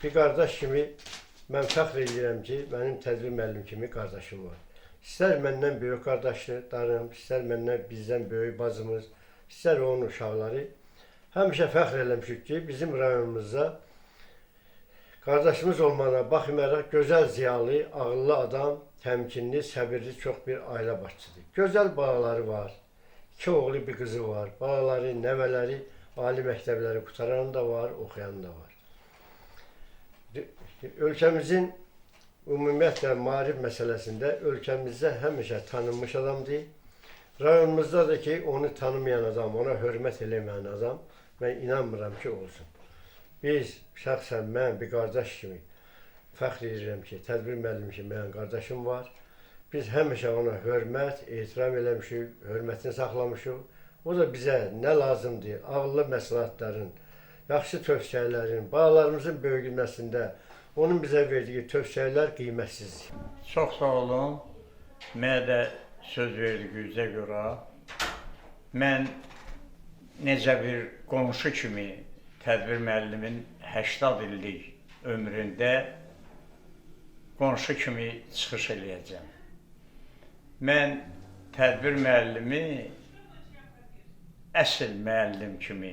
Bir qardaş kimi mən fəxr edirəm ki, mənim tədbir müəllim kimi qardaşım var. İstər məndən böyük qardaşlarım, istər məndən bizdən böyük bacımız, istər onun uşaqları. Həmişə fəxr eləmişik ki, bizim rayonumuzda qardaşımız olmağına baxmayaraq gözəl ziyalı, ağıllı adam, təmkinli, səbirli çox bir ailə başçıdır. Gözəl balaları var, 2 oğlu bir qızı var, balaları, nəvələri, ali məktəbləri qutaran da var, oxuyan da var. Ölkəmizin ümumiyyətlə maarif məsələsində ölkəmizdə həmişə tanınmış adamdır. Rayonumuzda da ki, onu tanımayan adam, ona hörmət eləməyən adam, mən inanmıram ki, olsun. Biz, şəxsən mən bir qardaş kimi fəxr edirəm ki, tədbir müəllim kimi mənim qardaşım var. Biz həmişə ona hörmət, ehtiram eləmişik, hörmətini saxlamışıq. O da bizə nə lazımdır, ağıllı məsləhətlərin, yaxşı tövsiyələrin, balalarımızın böyüyülməsində onun bizə verdiyi tövsiyələr qiymətsizdir. Çox sağ olun. Mənə də söz verdiyinizə görə mən necə bir qonşu kimi tədbir müəllimin 80 illik ömründə qonşu kimi çıxış eləyəcəm. Mən tədbir müəllimi əsl müəllim kimi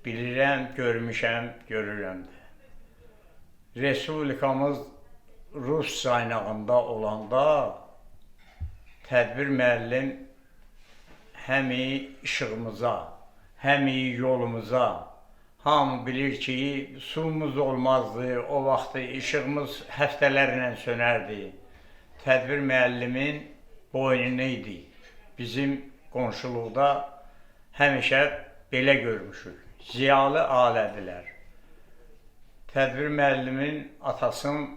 bilirəm, görmüşəm, görürəm də. Respublikamız Rus qaynağında olanda tədbir müəllim həmi işığımıza, həmi yolumuza, hamı bilir ki, suyumuz olmazdı, o vaxtı işığımız həftələrlə sönərdi. Tədbir müəllimin boynunu idi. Bizim qonşuluqda həmişə belə görmüşük. Ziyalı ailədilər. Tədbir müəllimin atasının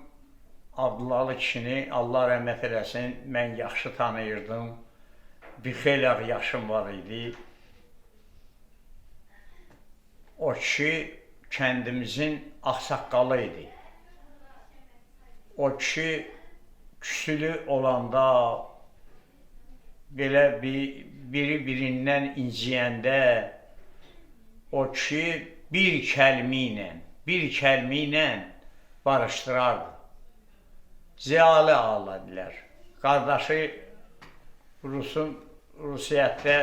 Abdullalı kişini, Allah rəhmət eləsin, mən yaxşı tanıyırdım. Bir xeyli yaşım var idi. O kişi kəndimizin ağsaqqalı idi. O kişi küsülü olanda, belə biri-birindən inciyəndə, o kişi bir kəlmi ilə barışdırardı. Ziyalı ağladılar. Qardaşı Rusiyyətdə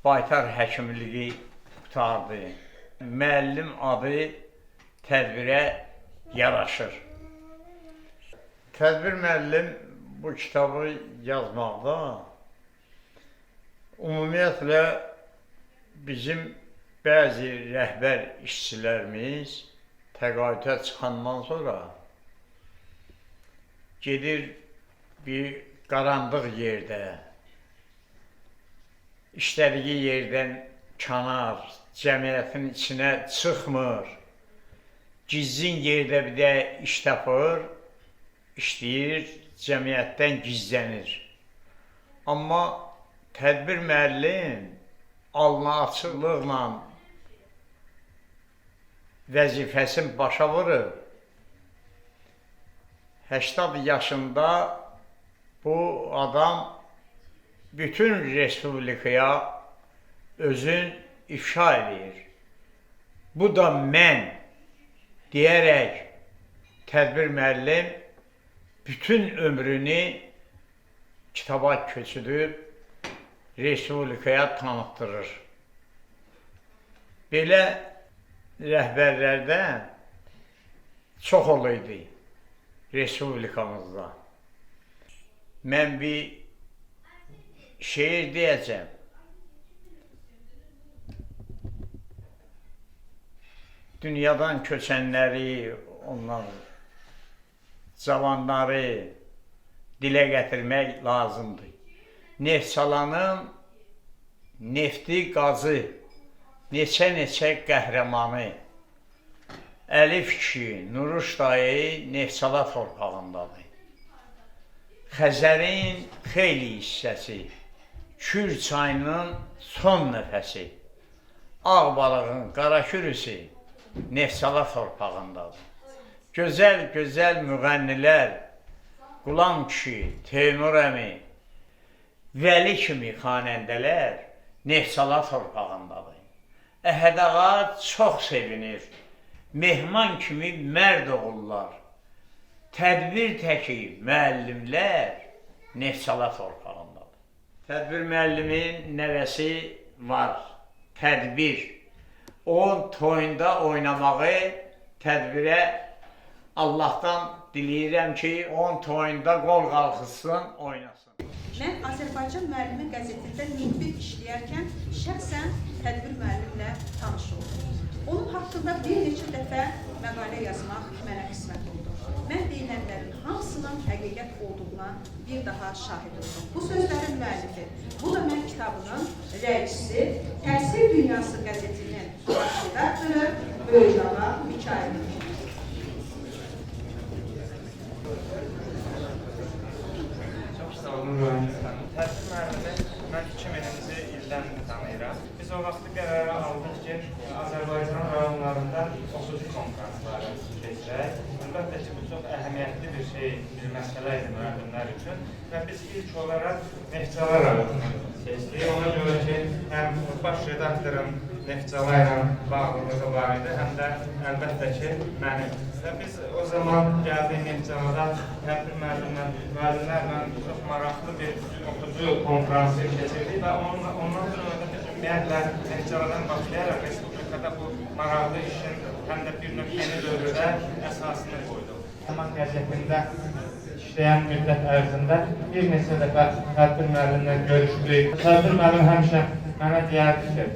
baytar həkimliyi qutardı. Müəllim adı tədbirə yaraşır. Tədbir müəllim bu kitabı yazmaqda ümumiyyətlə bizim bəzi rəhbər işçilərimiz təqaüdə çıxandan sonra gedir bir qaranlıq yerdə, işlədiyi yerdən kənar, cəmiyyətin içinə çıxmır, gizlin yerdə bir də iş tapır, işləyir, cəmiyyətdən gizlənir. Amma tədbir müəllim alnı açıqlıqla vəzifəsini başa vurur. 80 yaşında bu adam bütün respublikaya özün ifşa edir. Bu da mən deyərək tədbir müəllim bütün ömrünü kitaba köçürüb respublikaya tanıtdırır. Belə rəhbərlərdən çox oluydu respublikamızda. Mən bir şeir deyəcəm. Dünyadan köçənləri, onlar cavanları dilə gətirmək lazımdır. Neftçalanın nefti qazı, neçə qəhrəmanı. Əlif kişi, Nuruş dayı Neftçala torpağındadır. Xəzərin xeyli hissəsi, Kür çayının son nəfəsi, Ağ balığın qara kürüsü Neftçala torpağındadır. Gözəl müğənnilər, Qulam kişi, Teymur əmi, Vəli kimi xanəndələr Neftçala torpağındadır. Əhəd ağa çox sevinir, mehman kimi mərd oğullar, tədbir təki müəllimlər Neftçala torpağındadır. Tədbir müəllimin nəvəsi var, tədbir. O toyunda oynamağı tədbirə Allahdan diləyirəm ki, onun toyunda qol qalxısın, oynasın. Mən Azərbaycan müəllimi qəzetində müxbir işləyərkən şəxsən tədbir müəllimlə tanış oldum. Onun haqqında bir neçə dəfə məqalə yazmaq mənə qismət oldu. Mən deyilənlərin hamısının həqiqət olduğuna bir daha şahid oldum. Bu sözlərin müəllifi, bu da mən kitabının rəisi, Təsir Dünyası qəzetinin baş redaktoru Böyücağa Mikailov. Tədbir müəllimi mən 2000-ci ildən tanıyıram. Biz o vaxtı qərara aldıq ki, Azərbaycan rayonlarında oxucu konferansları keçirək. Əlbəttə ki, bu çox əhəmiyyətli bir şey, bir məsələ idi müəllimlər üçün. Və biz ilk olaraq Neftçala rayonunu seçdik. Ona görə ki, həm baş redaktorun Neftçala ilə bağlılığı var idi, həm də əlbəttə ki, mənim. Və biz o zaman gəldik Neftçalada tədbir müəllimlərlə çox maraqlı bir oxucu konferansı keçirdik və ondan sonra da ümumiyyətlə Neftçaladan başlayaraq Respublikada bu maraqlı işin həm də bir növ yeni dövrdə əsasını qoyduq. Zaman qəzetində işləyən müddət ərzində bir neçə dəfə tədbir müəllimlə görüşdük. Tədbir müəllim həmişə mənə deyərdi ki,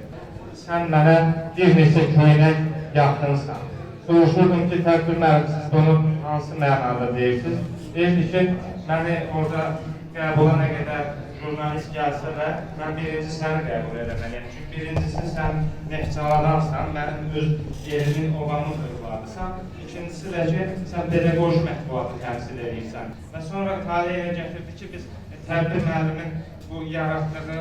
sən mənə bir neçə köynə yaxınsan. Soruşurdum ki, tədbir müəllim, siz bunu hansı mənada deyirsiniz? Deyirdi ki, məni orada qəbula nə qədər jurnalist gəlsə də, mən birinci səni qəbul eləməliyəm. Çünki birincisi sən Neftçaladansan, mənim öz yerimin obamın övladısan. İkincisi də ki, sən pedaqoji mətbuatı təmsil edirsən. Və sonra taliyə gətirdi ki, biz tədbir müəllimin bu yaratdığı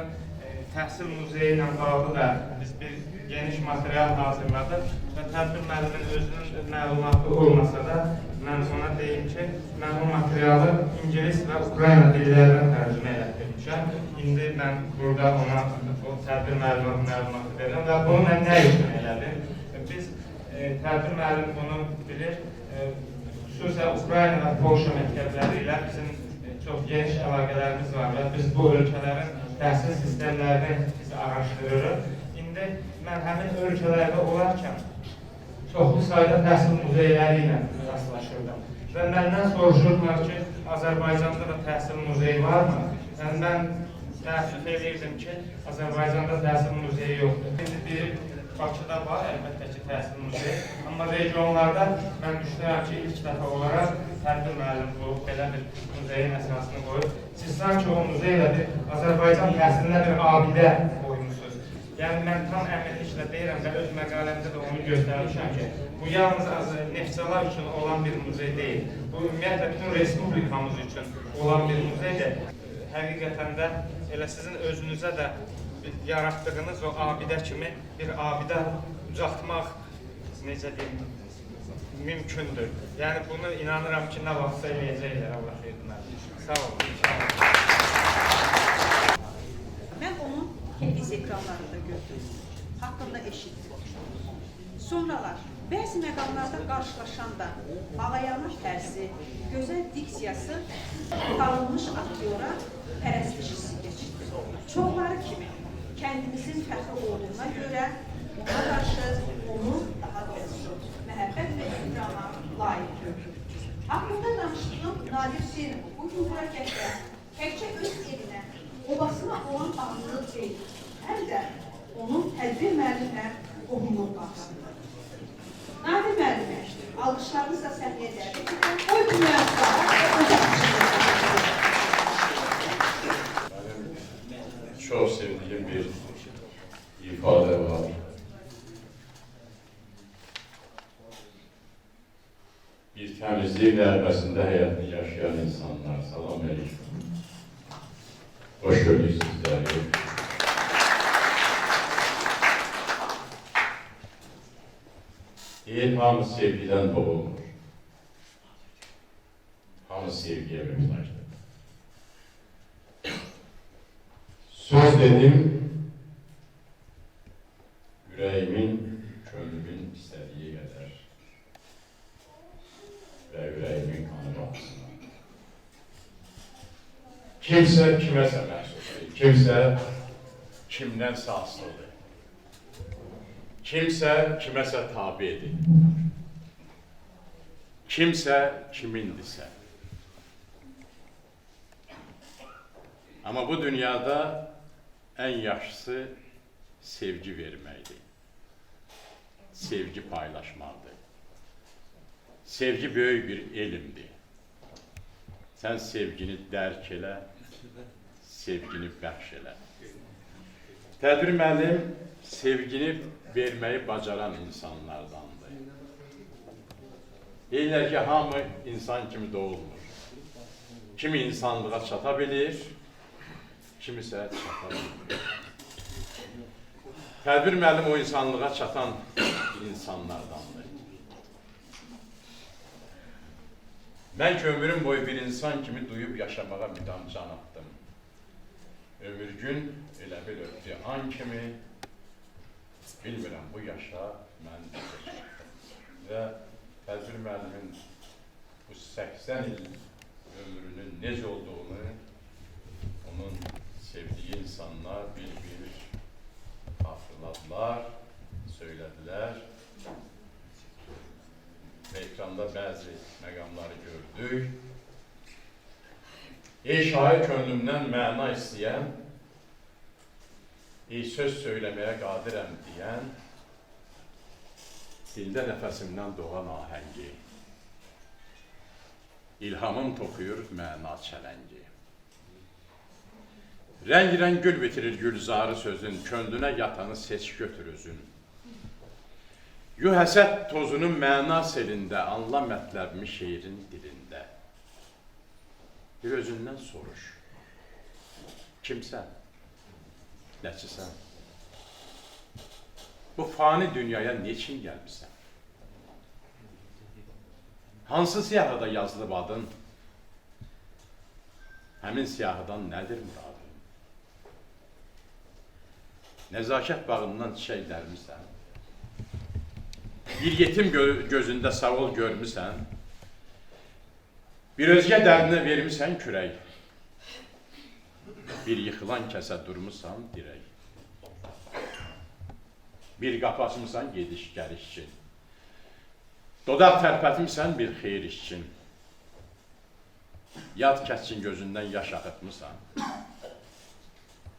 təhsil muzeyi ilə bağlı da biz bir geniş material hazırladıq və tədbir müəllimin özünün məlumatı olmasa da mən ona deyim ki, mən o materialı İngilis və Ukrayna dillərinə tərcümə etdirmişəm. İndi mən burada ona o tədbir məlumatı verirəm və bunu mən nə üçün elədim? Biz tədbir müəllim bunu bilir, xüsusən Ukrayna və Polşa məktəbləri ilə bizim çox geniş əlaqələrimiz var və biz bu ölkələrin təhsil sistemlərini biz araşdırırıq. İndi mən həmin ölkələrdə olarkən çoxlu sayda təhsil muzeyləri ilə rastlaşırdım. Və məndən soruşurdular ki, Azərbaycanda da təhsil muzeyi varmı? Yəni, mən təəssüf edirdim ki, Azərbaycanda təhsil muzeyi yoxdur. İndi Bakıda var, əlbəttə ki, təhsil muzeyi. Amma regionlarda mən düşünürəm ki, ilk dəfə olaraq tədbir müəllim bu, belə bir muzeyin əsasını qoyub. Siz sanki o muzeylə bir Azərbaycan təhsilinə bir abidə qoymuşsunuz. Yəni, mən tam əminliklə deyirəm və öz məqaləmdə də onu göstərmişəm ki, bu yalnız neftçalar üçün olan bir muzey deyil. Bu, ümumiyyətlə, bütün respublikamız üçün olan bir muzeydir. Həqiqətən də elə sizin özünüzə də yaratdığınız o abidə kimi bir abidə ucaltmaq, necə deyim, mümkündür. Yəni, bunu inanıram ki, nə vaxtsa eləyəcəklər, Allah xeyirdir. Sağ olun. Mən onu televiziya ekranlarında gördüm, haqqında eşitdim. Sonralar, bəzi məqamlarda qarşılaşanda ağayana tərzi, gözəl diksiyası tanınmış aktyora pərəstiş hissi geçirdi. Çoxları kimi kendimizin fəxri olduğuna görə ona qarşı onu daha doğrusu məhəbbət və ikrama layiq görürük. Haqqında danışdığım Nadir Hüseynov bugün bura gəlsə, təkcə öz evinə, obasına olan bağlılığı deyil, həm də onun tədbir müəllimlə qohumluq bağlıdır. Nadir müəllimə, alqışlarınızla səhnəyə dəvət edirəm. O çok sevdiğim bir ifade var. Bir temizlik darbesinde hayatını yaşayan insanlar. Salam aleyküm. Hoş gördük sizleri. Hamı sevgiden doğulur. Hamı sevgiye muhtaçtır. Söz dedim, yüreğimin, könlümün istediği kadar ve yüreğimin kanı baksına. Kimse kimese məxsus değil, kimse kimdense asılıdır. Kimse kimese tabidir. Kimse kimindirse. Ama bu dünyada en yaxşısı sevgi verməkdir. Sevgi paylaşmaktır. Sevgi böyük bir elmdir. Sen sevgini dərk elə, sevgini bəxş elə. Tədbir müəllim sevgini verməyi bacaran insanlardandır. Deyirlər ki, hamı insan kimi doğulmur. Kimi insanlığa çata bilir, kimisə çata bilir. Tədbir müəllim o insanlığa çatan insanlardandır. Mən ki, ömrüm boyu bir insan kimi duyub yaşamağa müdam can atdım. Ömür gün elə bil ötdü an kimi, bilmirəm bu yaşa mən və Tədbir müəllimin bu 80 il ömrünün necə olduğunu onun sevdiği insanlar bir hatırladılar, söylediler. Ve ekranda bazı məqamları gördük. Ey şair könlümdən məna istəyən, ey söz söyləməyə qadirəm deyən, dildə nəfəsimdən doğan ahəngi, ilhamım toxuyur məna çələngi. Rəng-rəng gül bitirir gülzarı sözün, könlünə yatanı seç götür özün. Yu həsəd tozunun məna selində, anla mətləbimi şeirin dilində. Bir özündən soruş. Kimsən? Nəçisən? Bu fani dünyaya niçin gəlmişsən? Hansı siyahıda yazılıb adın? Həmin siyahıdan nədir muradın? Nəzakət bağından çiçək dərmisən? Bir yetim gözündə savol görmüsən? Bir özgə dərdinə vermisən kürək? Bir yıxılan kəsə durmusan dirək? Bir qapı açmısan gediş gəliş üçün? Dodaq tərpətmisən bir xeyir işçin. Yad kəskin gözündən yaş axıtmısan.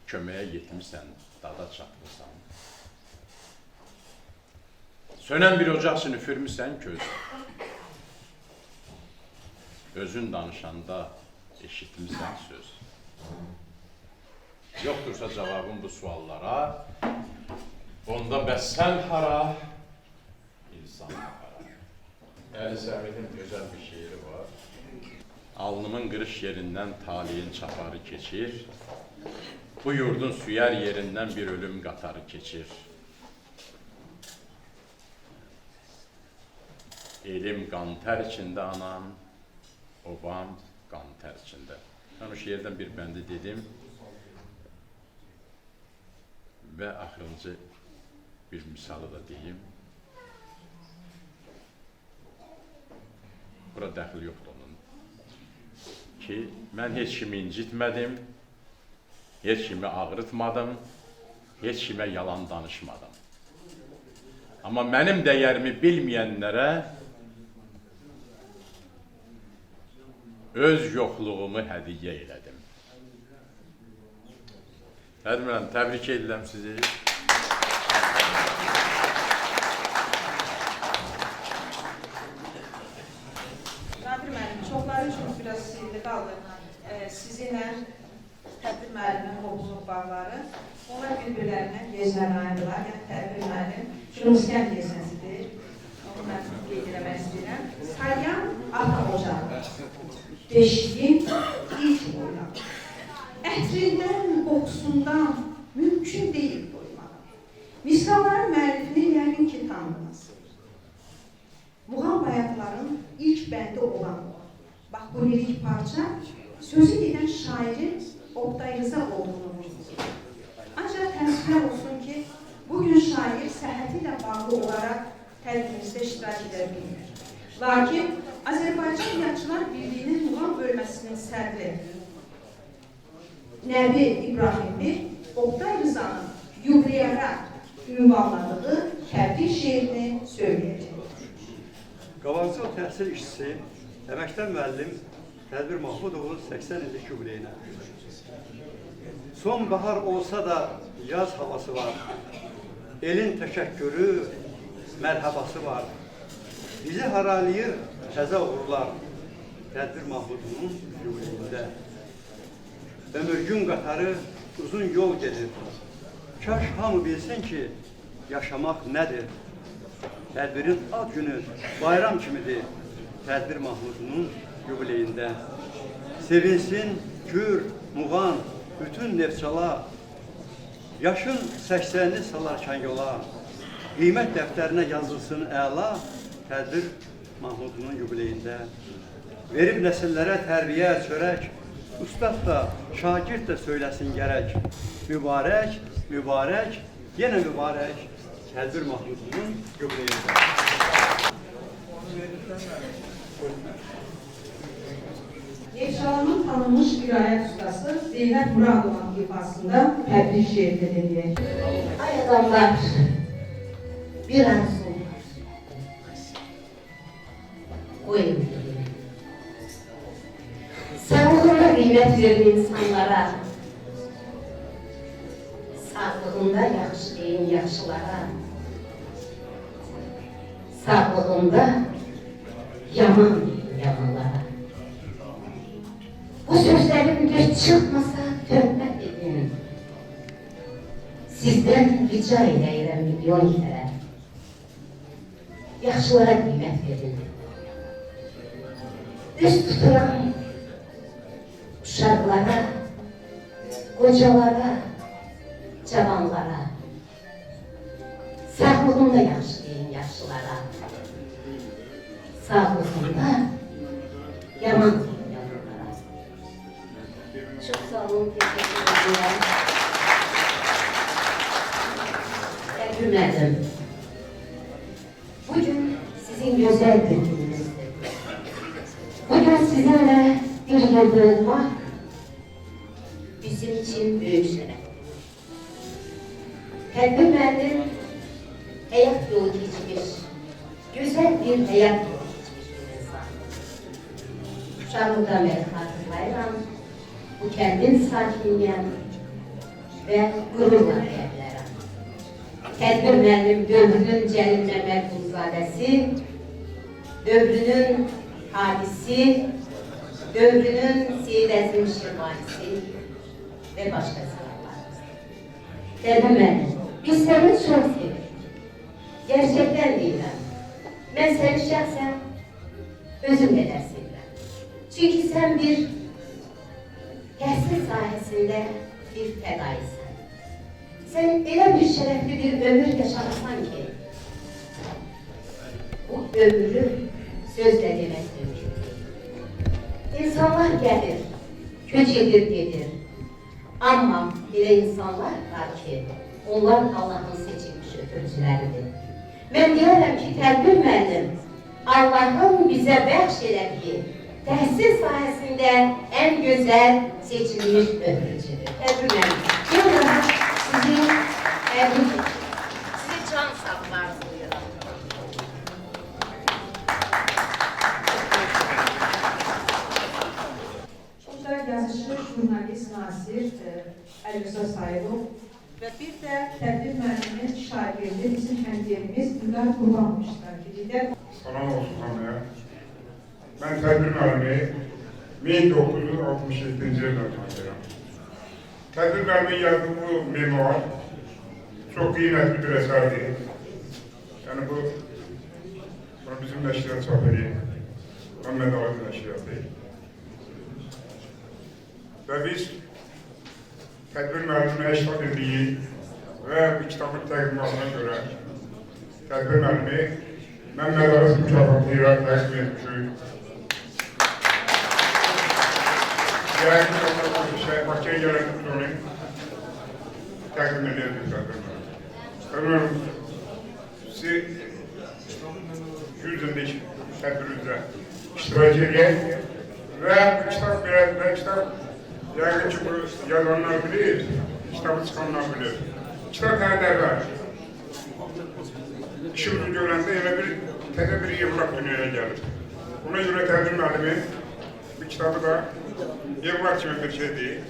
Köməyə yetmisən, dada çatmısan. Sönən bir ocaq üçün üfürmüsən köz. Özün danışanda eşitmisən söz. Yoxdursa cavabın bu suallara, onda bəs sən hara, insan hara. Əli Səmidin gözəl bir şeiri var. Alnımın qırış yerindən taliyin çaparı keçir, bu yurdun süyər yerindən bir ölüm qatarı keçir. Elim qan tər içində anam, obam qan tər içində. Mən o şeirdən bir bəndi dedim və axırıncı bir misalı da deyim. Bura dəxil yoxdur onun. Ki, mən heç kimi incitmədim, heç kimi ağrıtmadım, heç kimə yalan danışmadım. Amma mənim dəyərimi bilməyənlərə öz yoxluğumu hədiyyə elədim. Hədmən, təbrik edirəm sizi. Nadir müəllim, çoxları üçün biraz sirli qaldı. Sizinlə tədbir müəllimin qovluq bağları, onlar bir-birlərindən gecələr ayrılar. Yəni tədbir müəllim Şurmuskən gecəsidir. Onu mən qeyd eləmək istəyirəm. Salyan ata ocağı. Beşiğin ilk boylağı. Ətrindən, qoxusundan mümkün deyil doymağa. Misraların müəllifini yəqin ki tanıdınız. Muğam bayatların ilk bəndi olan, bax bu lirik parça, sözü gedən şairin Oqtay Rıza olduğunu vurur. Ancaq təəssüflər olsun ki, bugün şair səhhəti ilə bağlı olaraq tədbirimizdə iştirak edə bilmir. Lakin Azərbaycan Yazıçılar Birliyinin muğam bölməsinin sədri Nəbi İbrahimli Oqtay Rızanın yubileyara ünvanladığı təbrik şeirini söyləyəcək. Qabaqcıl təhsil işçisi, əməkdar müəllim Tədbir Mahmudovun 80 illik yubileyinə. Sonbahar olsa da yaz havası var. Elin təşəkkürü, mərhəbası var. Bizi haralayır təzə uğurlar Tədbir Mahmudovun yubileyində. Ömürgün qatarı uzun yol gedir. Kaş hamı bilsin ki, yaşamaq nədir? Tədbirin ad günü bayram kimidir Tədbir Mahmudunun yubileyində. Sevinsin Kür, Muğan, bütün Neftçala, yaşın 80'ni salarkən yola, qiymət dəftərinə yazılsın əla Tədbir Mahmudunun yubileyində. Verib nəsillərə tərbiyə, çörək, ustad da, şagird də söyləsin gərək. Mübarək, mübarək, yenə mübarək Tədbir Mahmudunun yubileyində. Neftçalanın tanınmış vilayət ustası Zeynəb Muradovanın ifasında təbrik şeirini dinləyək. Ay adamlar, bir arzu koyun. Sağlığına kıymet verin insanlara. Sağlığında yaxşı deyin yaxşılara. Sağlığında yaman deyin yamanlara. Bu sözlerim düz çıkmasa tövbe edin. Sizden rica edeyim milyon kere. Yaxşılara kıymet verin. Üst tutulan uşaklara, kocalara, cavanlara, sağlığında yaxşı deyin yaşlılara, sağlığında yaman deyin yamanlara. Çok sağ olun, teşekkür ederim. Tebrik bugün sizin güzel gününüzdür. Bugün sizinle bir yerde olmak bizim için büyük şeref. Tədbir müəllim həyat yolu keçmiş, güzel bir hayat yolculuğu insan. Uşağımdan beri hatırlayıram, bu kendim sakinliyim ve gururla deyirəm. Tədbir müəllim dövrünün Cəlil Məmmədquluzadəsi, dövrünün hadisi, dövrünün Seyid Əzim Şirvanisi ve başkası var. Tədbir müəllim, biz seni çok seviyoruz. Gerçekten deyirəm. Ben seni şahsen özüm qədər sevirəm. Çünkü sen bir təhsil sahəsində bir fədaisən. Sen elə bir şərəfli bir ömür yaşamasan ki, bu ömrü sözlə demək mümkün değil. İnsanlar gəlir, köç edir, gedir. Amma elə insanlar var ki, onlar Allah'ın seçilmiş ötürücüləridir. Mən deyərəm ki, tədbir müəllim Allah'ın bizə bəxş elədiyi təhsil sahəsində ən gözəl seçilmiş ötürücüdür. Tədbir müəllim, bir daha sizi təbrik ederim. Sizi can sağlığı arzulayıram. Burada yazışı jurnalist Nasir Əlimizə Sayılov və bir də tədbir müəllimin şagirdi bizim həmyerimiz Ülqar Qurbanov iştirak edir. Salam olsun hamıya. Ben tədbir müəllimi 1967-ci ildən tanıyıram. Tədbir müəllimin yazdığı bu memuar çok qiymətli bir əsərdir. Yani bunu bizim nəşriyyat çap edir. Məhəmməd Ali nəşriyyatı. Və biz tədbir müəllimini 80 illiyi və bu kitabın təqdimatına görə tədbir müəllimi Məhəmməd Ali mükafatıyla təqdim etmişik. Bakıya gelen sonra təqdim edildik tədbir müəllimi. Ömrüm sizi 100 illik tədbirinizdə iştirak edək və bu kitab verəndə kitab yəqin ki, bu yazanlar bilir, kitabı çıxanlar bilir. Kitab hədərlər. İşimizi görəndə elə bir təzə bir evlaq dünyaya gəlir. Buna görə tədbir müəllimi bu kitabı da evlaq kimi bir şey deyil.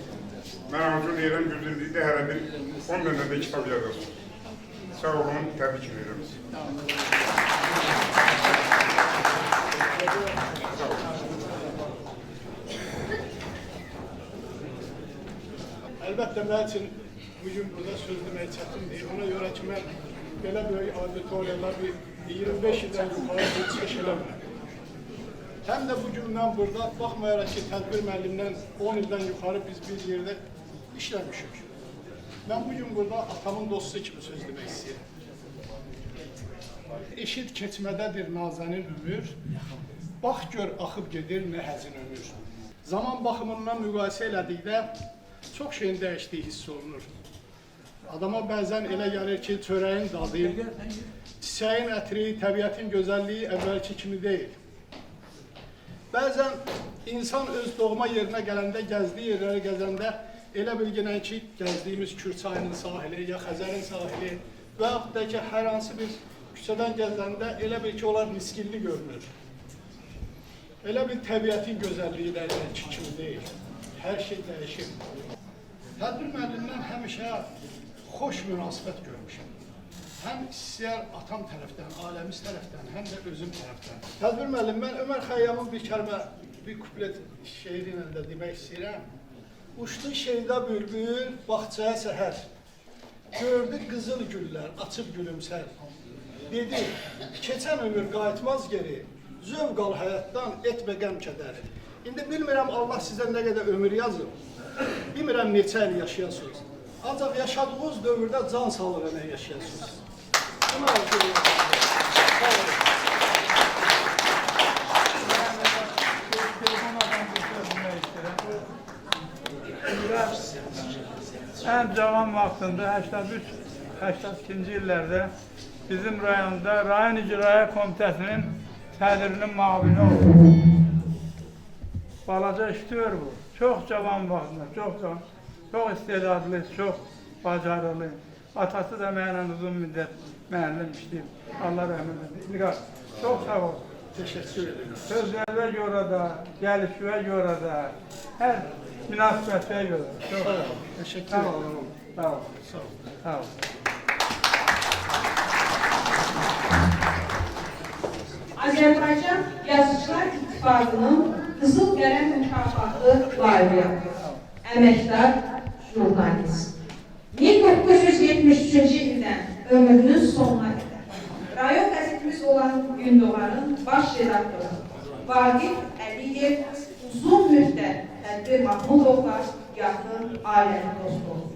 Mən arzu deyirəm, 100 illikdə hələ bir 10 dənə də kitab yazasın. Sağ olun, təbrik edirəm. Əlbəttə, mən üçün bugün burada söz demək çətindir. Ona görə ki, mən belə böyük auditoriyalar bir 25 ildən yuxarı bir çıxış eləmirəm. Həm də bugün mən burada, baxmayaraq ki, tədbir müəllimdən 10 ildən yuxarı biz bir yerdə işləmişik. Mən bugün burada atamın dostu kimi söz demək istəyirəm. Eşit keçmədədir nazənin ömür, bax gör axıb gedir nə həzin ömür. Zaman baxımından müqayisə elədikdə çox şeyin dəyişdiyi hiss olunur. Adama bəzən elə gəlir ki, çörəyin dadı, çiçəyin ətri, təbiətin gözəlliyi əvvəlki kimi deyil. Bəzən insan öz doğma yerinə gələndə, gəzdiyi yerləri gəzəndə elə bilginən ki, gəzdiyimiz Kür çayının sahili, ya Xəzərin sahili və yaxud da ki, hər hansı bir küçədən gəzəndə elə bil ki, onlar miskilli görünür. Elə bir təbiətin gözəlliyi də əvvəlki kimi deyil. Hər şey dəyişir. Tədbir müəllimdən həmişə xoş münasibət görmüşəm. Həm istəyər atam tərəfdən, aləmiz tərəfdən, həm də özüm tərəfdən. Tədbir müəllim, mən Ömər Xəyyamın bir kəlmə, bir kuplet şeiri ilə də demək istəyirəm. Uçdu şeyda bülbül, bağçaya səhər. Gördü qızıl güllər, açıb gülümsər. Dedi, keçən ömür qayıtmaz geri, zövq al həyatdan, etmə qəm kədər. İndi bilmirəm Allah sizə nə qədər ömür yazıb, bilmirəm neçə il yaşayasınız. Ancaq yaşadığınız dövrdə can sağlığına yaşayasınız. Bunu arzu ediyorum. Sağ olun. Ən cavan vaxtında 83-82-ci illərdə bizim rayonda rayon icraya komitəsinin sədrinin müavini oldu. Balaca işləyir bu. Çox cavan vaxtında, çox istedadlı, çox bacarılı. Atası da mənimlə uzun müddət müəllim işləyib. Allah rəhmət etsin. İlqar, çox sağ ol. Teşekkür ederim. Sözlərə görə də, gəlişə görə də, hər münasibətə görə. Çox sağ ol. Teşekkür ederim. Sağ ol. Sağ ol. Sağ ol. Azərbaycan Yazıçılar İttifaqının Qızıl Qələm mükafatı layiqi, əməkdar jurnalist. 1973-cü ildən ömrünün sonuna qədər rayon qəzetimiz olan Gündoğanın baş redaktoru Vaqif Əliyev uzun müddət Tədbir Mahmudovla yaxın ailəli dost oldu.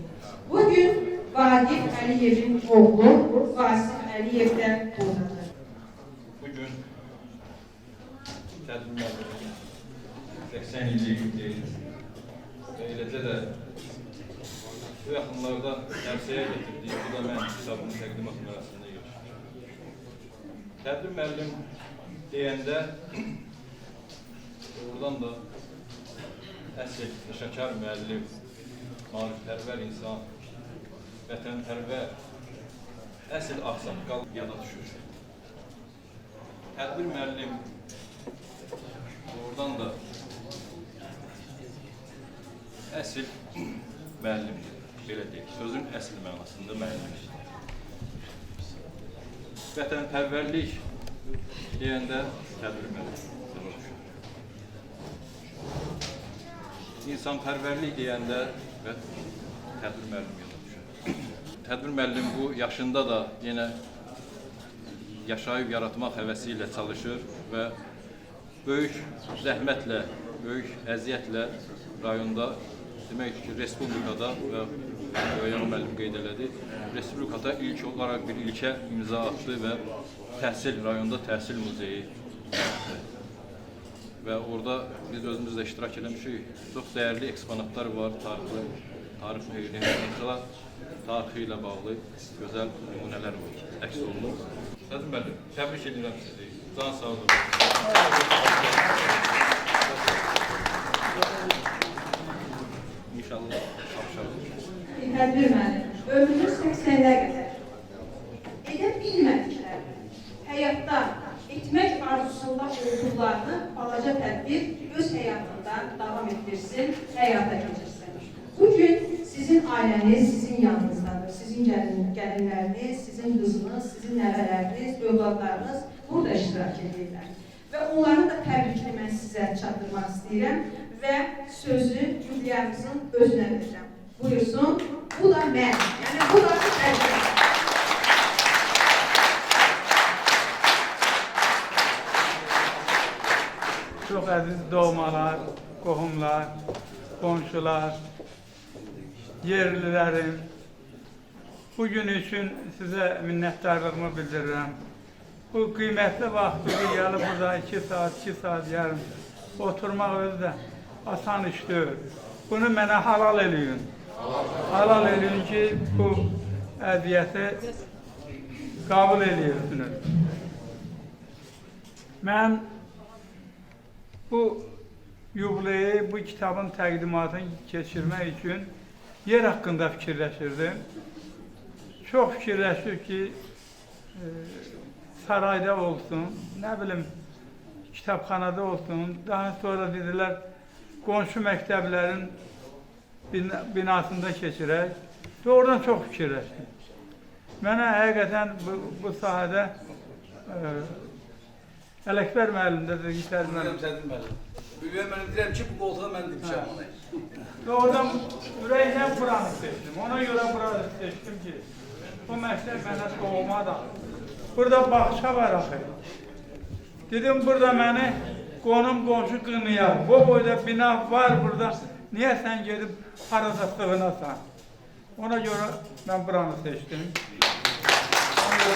Bugün Vaqif Əliyevin oğlu Vasif Əliyev də buradadır. Bugün Tədbir müəllimin 80 illik deyil və eləcə də bu yaxınlarda ərsəyə getirdiyi bu da mən kitabının təqdimat mərasımında görüşmüşəm. Tədbir müəllim deyəndə oradan da əsl peşəkar müəllim, maarifpərvər insan, vətənpərvər, əsl ağsaqqal yada düşür. Tədbir müəllim oradan da əsl müəllimdir. Belə deyək, sözün əsl mənasında müəllimdir. Vətənpərvərlik deyəndə tədbir müəllim yada düşür. İnsanpərvərlik deyəndə tədbir müəllim yada düşür. Tədbir müəllim bu yaşında da yenə yaşayıb yaratmaq həvəsi ilə çalışır və böyük zəhmətlə, böyük əziyyətlə rayonda, demək ki, Respublikada və Yoyan müəllim qeyd elədi, Respublikada ilk olaraq bir ilkə imza atdı və rayonda təhsil muzeyi yaratdı. Və orada biz özümüz də iştirak eləmişik. Çox dəyərli eksponatlar var, tarix müheyliyyətlər, tarixi ilə bağlı gözəl nümunələr var, əks olunur. Tədbir müəllim, təbrik edirəm sizi. Can sağ olun. İnşallah tapşarılır. Tədbir müəllim, ömrünün 80-lə qədər edə bilmədiklərini, həyatda etmək arzusunda olduqlarını balaca tədbir öz həyatında davam etdirsin, həyata keçirsin. Bugün sizin ailəniz sizin yanınızdadır. Sizin gəlinləriniz, sizin qızınız, sizin nəvələriniz, övladlarınız burada iştirak edirlər. Və onları da təbrikli mən sizə çatdırmaq istəyirəm və sözü Juliyanızın özünə verirəm. Buyursun, bu da mən, yəni bu da mən. Çox əziz doğmalar, qohumlar, qonşular, yerlilərim, bugün üçün sizə minnətdarlığımı bildirirəm. Bu qiymətli vaxtı gəlib burada 2 saat yarım oturmaq özü də asan iş deyil. Bunu mənə halal eləyin. Halal eləyin ki, bu əziyyəti qəbul eləyirsiniz. Mən bu yubileyi, bu kitabın təqdimatını keçirmək üçün yer haqqında fikirləşirdim. Çox fikirləşir ki, sarayda olsun, nə bilim, kitabxanada olsun. Daha sonra dedilər, qonşu məktəblərin binasında keçirək. Doğrudan çox fikirləşdim. Mənə həqiqətən bu sahədə Ələkbər müəllim də Tədbir müəllim. Büyüyen müəllim deyirəm ki, bu qoltuğa mən dikmişəm onu. Doğrudan ürəkdən buranı seçdim. Ona görə buranı seçdim ki, bu məktəb mənə doğmadan. Burada bağça var axı. Dedim, burada məni qonum-qonşu qınıyar. Bu boyda bina var burada. Niyə sən gedib harada sığınasan? Ona görə mən buranı seçdim.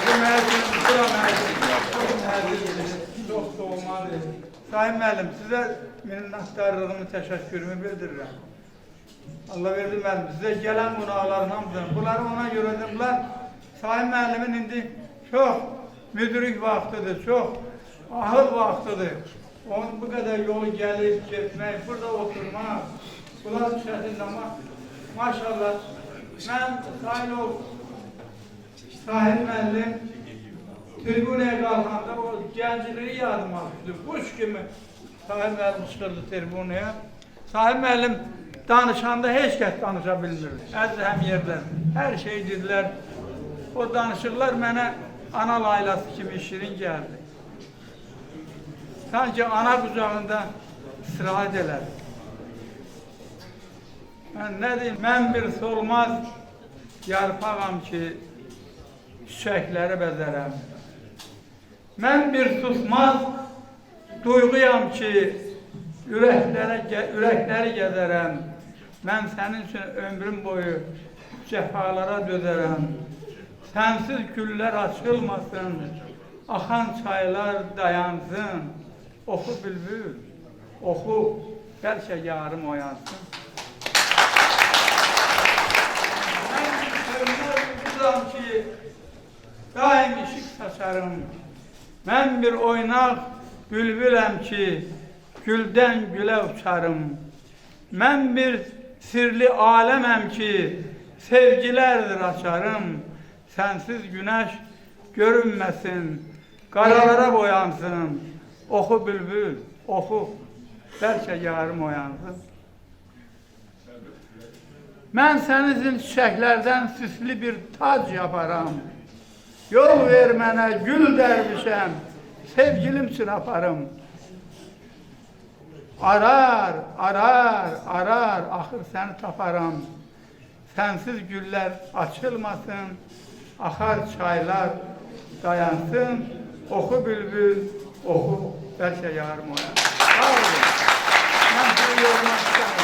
Bu məzun, bura məzun. Çox doğmadır. Sayın müəllim, sizə minnətdarlığımı, təşəkkürümü bildirirəm. Allah verdi müəllim, sizə gələn qonaqların hamısını, bunları ona görə də, bunlar Sayın müəllimin indi çox müdrik vaxtıdır, çox ahıl vaxtıdır. Onun bu qədər yolu gəlib, getmək, burada oturmaq, bunlar çətindir, amma maşallah, mən Sayın ol, Sahib müəllim tribunaya qalxanda o gəncliyi yadıma düşdü. Quş kimi Sahib müəllim çıxırdı tribunaya. Sahib müəllim danışanda heç kəs danışa bilmirdi. Əziz həmyerlər, hər şey dedilər. O danışıqlar mənə ana laylası kimi şirin gəldi. Sanki ana qucağında istirahət elədi. Mən nə deyim, mən bir solmaz yarpağam ki, çiçəkləri bəzərəm. Mən bir susmaz duyğuyam ki, ürəkləri gəzərəm. Mən sənin üçün ömrüm boyu cəfalara dözərəm. Sənsiz güllər açılmasın, axan çaylar dayansın. Oxu bülbül, oxu, bəlkə yarım oyansın. Mən sönmez bülbüləm ki, daim işıq saçarım. Mən bir oynaq bülbüləm ki, güldən gülə uçarım. Mən bir sirli aləməm ki, sevgilərdir açarım. Sənsiz günəş görünməsin, qaralara boyansın. Oxu bülbül, oxu, bəlkə yarım oyansın. Mən sənin çiçəklərdən süslü bir tac yaparam. Yol ver mənə, gül dərvişəm, sevgilim üçün aparım. Arar, axır səni taparam. Sənsiz güllər açılmasın, axar çaylar dayansın. Oxu bülbül, oxu, bəlkə yarım oyansın. Sağ olun. Mən bunu yormak istərim.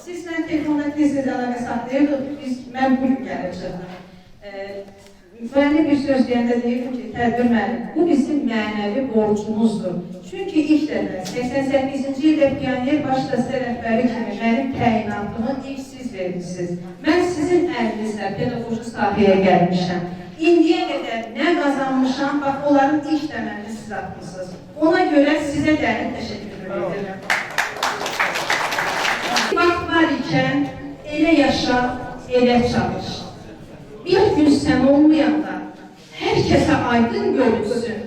Sizlə telefonda tez-tez əlaqə saxlayırdıq, mən bugün gələcəm. Müəllim bir söz deyəndə deyirdim ki, tədbir müəllim, bu bizim mənəvi borcumuzdur. Çünki ilk dəfə 88-ci ildə Pioner baş dəstə rəhbəri kimi mənim təyinatımı ilk siz vermişsiniz. Mən sizin əlinizlə pedaqoji sahəyə gəlmişəm. İndiyə qədər nə qazanmışam, bax, onların ilk təməlini siz atmışsınız. Ona görə sizə dərin təşəkkür edirəm. Vaxt var ikən elə yaşa, elə çalış. Bir gün sən olmayanda hər kəsə aydın görünsün,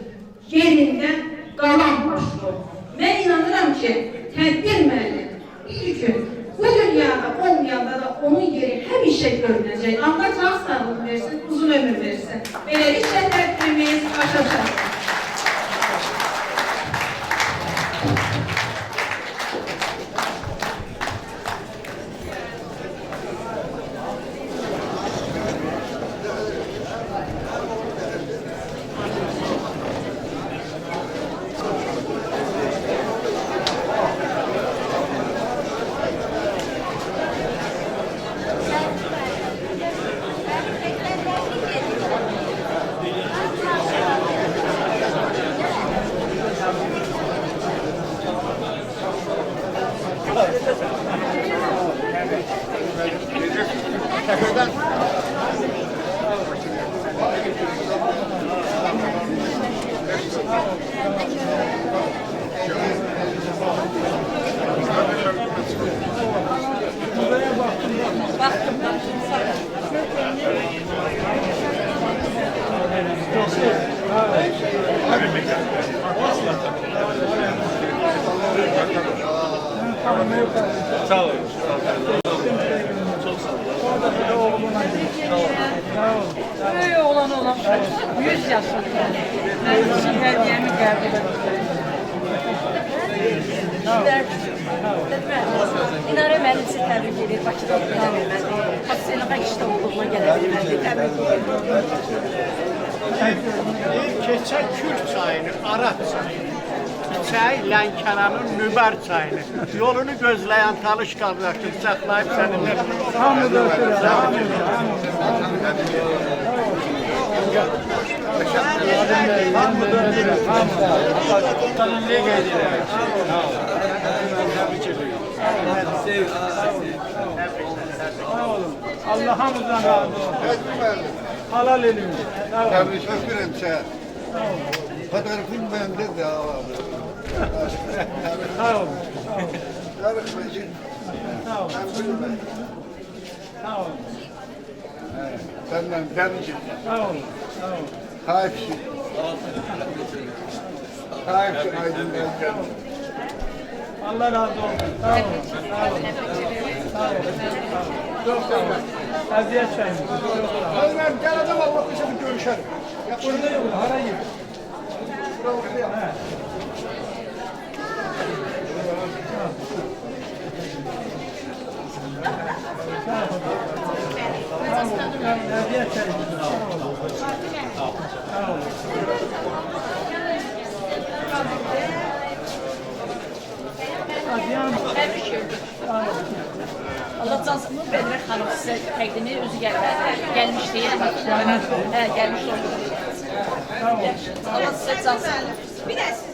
yerindən qalan boşluq. Mən inanıram ki, tədbir müəllim bir gün bu dünyada olmayanda da onun yeri həmişə görünəcək. Allah can sağlıq versin, uzun ömür versin. Beləliklə tədbirimiz başa çatır. Sağ olun. Böyle olan 100 yaşında. Ben sizin hediyemi qəbul edirəm. İnara mənim sizi təbrik edir, Bakıda oxuyan vermədi. Hasiyyələ işdə olduğuma gələ bilmədi, təbrik edir. Keçən Kürd çayını, Arap çayını çay Lənkəranın Mübər çayını. Yolunu gözləyən Talış qardaşım saxlayıb səninlə. Hamı da ötürür. Allah hamıdan razı olsun. Halal elin. Təbrik edirəm sənə. Fotoğrafın məndə də var. Sağ olun. Yarışmacın. Sağ olun. Sağ olun. Senden təbrik edirəm. Sağ olun. Sağ olun. Sahipsin. Sahipsin Aydın Bey. Allah razı olsun. Sağ olun. Sağ olun. Sağ olun. Çok sağ olun. Əziyyət çayın. Hayır, gel adam Allah bir görüşelim. Burada yok. Hara gir. Əziyyət çayın. Sağ olun. Təbrik edirəm. Allah cansını Bedirə xanım sizə təqdimi özü gəlmişdi. Hə, gəlmiş oldu. Allah sizə cansını. Bir də siz